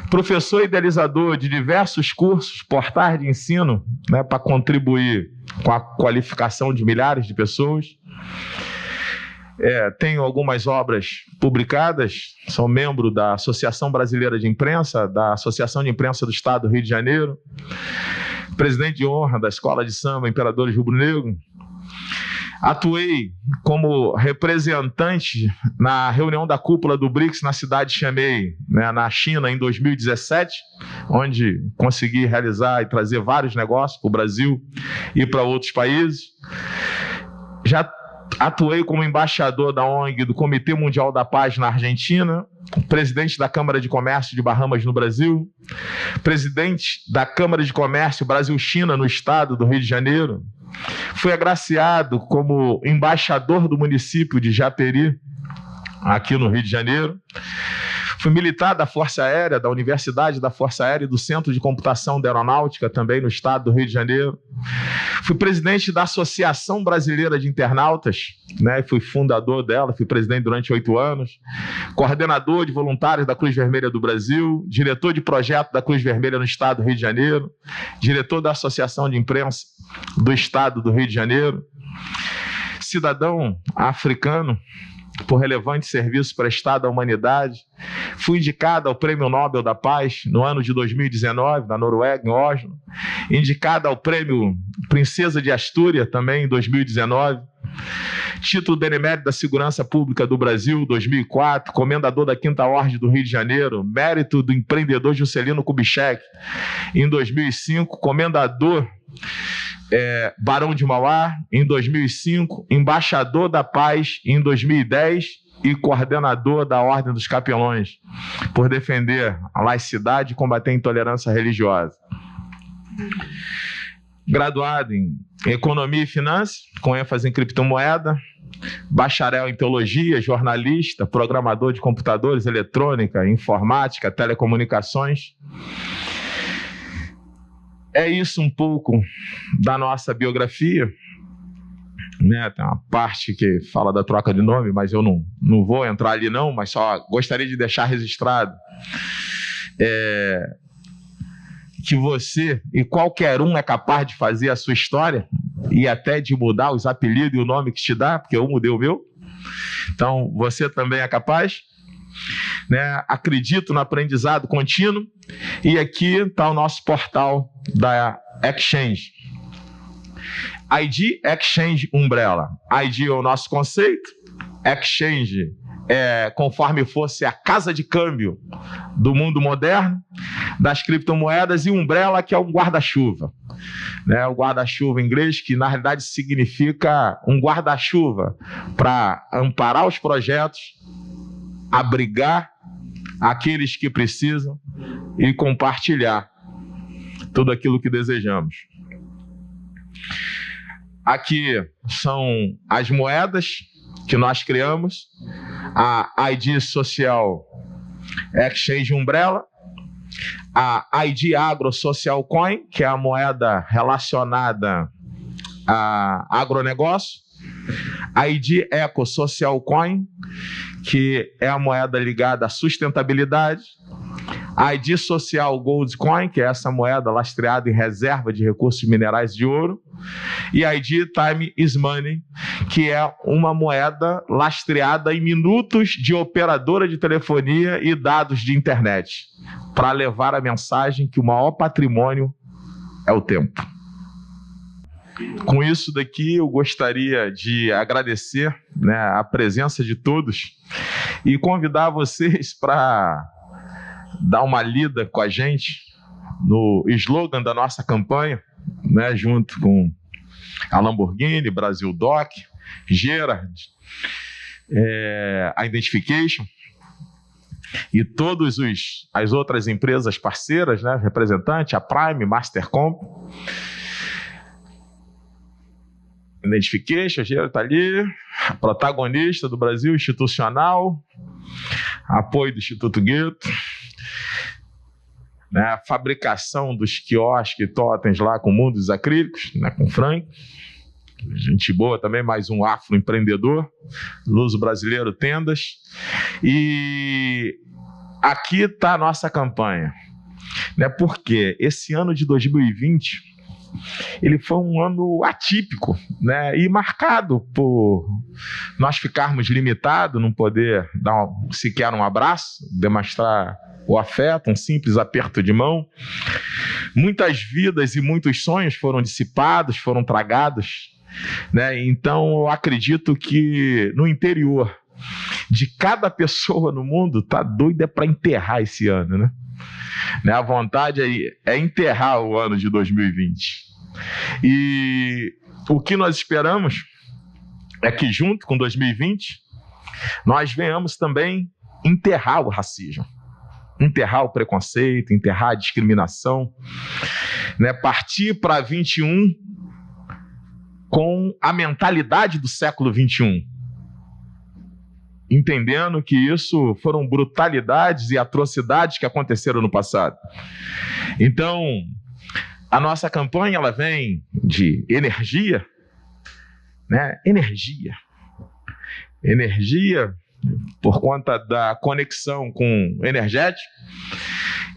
[SPEAKER 2] professor e idealizador de diversos cursos, portais de ensino, né, para contribuir com a qualificação de milhares de pessoas. Tenho algumas obras publicadas, sou membro da Associação Brasileira de Imprensa, da Associação de Imprensa do Estado do Rio de Janeiro, presidente de honra da Escola de Samba Imperadores Rubro-Negro. Atuei como representante na reunião da cúpula do BRICS na cidade de Xiamen, né, na China, em 2017, onde consegui realizar e trazer vários negócios para o Brasil e para outros países. Já atuei como embaixador da ONG do Comitê Mundial da Paz na Argentina, presidente da Câmara de Comércio de Bahamas no Brasil, presidente da Câmara de Comércio Brasil-China no estado do Rio de Janeiro. Fui agraciado como embaixador do município de Japeri, aqui no Rio de Janeiro. Fui militar da Força Aérea, da Universidade da Força Aérea e do Centro de Computação da Aeronáutica, também no estado do Rio de Janeiro. Fui presidente da Associação Brasileira de Internautas, né? Fui fundador dela, fui presidente durante 8 anos, coordenador de voluntários da Cruz Vermelha do Brasil, diretor de projeto da Cruz Vermelha no estado do Rio de Janeiro, diretor da Associação de Imprensa do estado do Rio de Janeiro, cidadão africano por relevante serviço prestado à humanidade. Fui indicado ao Prêmio Nobel da Paz no ano de 2019, na Noruega, em Oslo. Indicado ao Prêmio Princesa de Astúria, também em 2019. Título Benemérito da Segurança Pública do Brasil, 2004. Comendador da 5ª Ordem do Rio de Janeiro. Mérito do empreendedor Juscelino Kubitschek, em 2005. Comendador Barão de Mauá, em 2005, embaixador da paz em 2010 e coordenador da Ordem dos Capelões, por defender a laicidade e combater a intolerância religiosa. Graduado em Economia e Finanças, com ênfase em criptomoeda, bacharel em Teologia, jornalista, programador de computadores, eletrônica, informática, telecomunicações. É isso um pouco da nossa biografia, né? Tem uma parte que fala da troca de nome, mas eu não vou entrar ali não, mas só gostaria de deixar registrado que você e qualquer um é capaz de fazer a sua história e até de mudar os apelidos e o nome que te dá, porque eu mudei o meu. Então, você também é capaz. Né? Acredito no aprendizado contínuo, e aqui está o nosso portal da Exchange. ID Exchange Umbrella. ID é o nosso conceito, Exchange é conforme fosse a casa de câmbio do mundo moderno, das criptomoedas, e Umbrella, que é um guarda-chuva. Né? O guarda-chuva em inglês, que na realidade significa um guarda-chuva para amparar os projetos, abrigar aqueles que precisam e compartilhar tudo aquilo que desejamos. Aqui são as moedas que nós criamos, a ID Social Exchange Umbrella, a ID Agro Social Coin, que é a moeda relacionada a agronegócio, a ID Eco Social Coin, que é a moeda ligada à sustentabilidade, a ID Social Gold Coin, que é essa moeda lastreada em reserva de recursos minerais de ouro, e a ID Time is Money, que é uma moeda lastreada em minutos de operadora de telefonia e dados de internet, para levar a mensagem que o maior patrimônio é o tempo. Com isso daqui, eu gostaria de agradecer, né, a presença de todos e convidar vocês para dar uma lida com a gente no slogan da nossa campanha, né, junto com a Lamborghini, Brasil Doc, Gerard, a Identification e todas as outras empresas parceiras, né, representantes, a Prime, Mastercom. Identification, Gerard está ali, protagonista do Brasil Institucional, apoio do Instituto Goethe, né, a fabricação dos quiosques e totens lá com o Mundo dos Acrílicos, né, com o Frank, gente boa também, mais um afroempreendedor, Luso Brasileiro Tendas. E aqui está a nossa campanha, né, porque esse ano de 2020 ele foi um ano atípico, né, e marcado por nós ficarmos limitados, não poder dar sequer um abraço, demonstrar o afeto, um simples aperto de mão. Muitas vidas e muitos sonhos foram dissipados, foram tragados, né? Então eu acredito que no interior de cada pessoa no mundo tá doida para enterrar esse ano, né? A vontade é enterrar o ano de 2020. E o que nós esperamos é que junto com 2020 nós venhamos também enterrar o racismo, enterrar o preconceito, enterrar a discriminação, né? Partir para 21 com a mentalidade do século 21, entendendo que isso foram brutalidades e atrocidades que aconteceram no passado. Então, a nossa campanha ela vem de energia, né? Energia por conta da conexão com energético,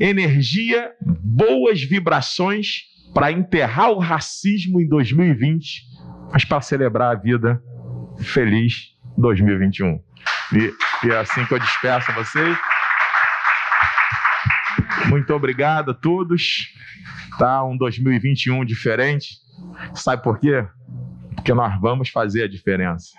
[SPEAKER 2] energia, boas vibrações para enterrar o racismo em 2020, mas para celebrar a vida feliz 2021. E é assim que eu despeço a vocês. Muito obrigado a todos. Tá um 2021 diferente. Sabe por quê? Porque nós vamos fazer a diferença.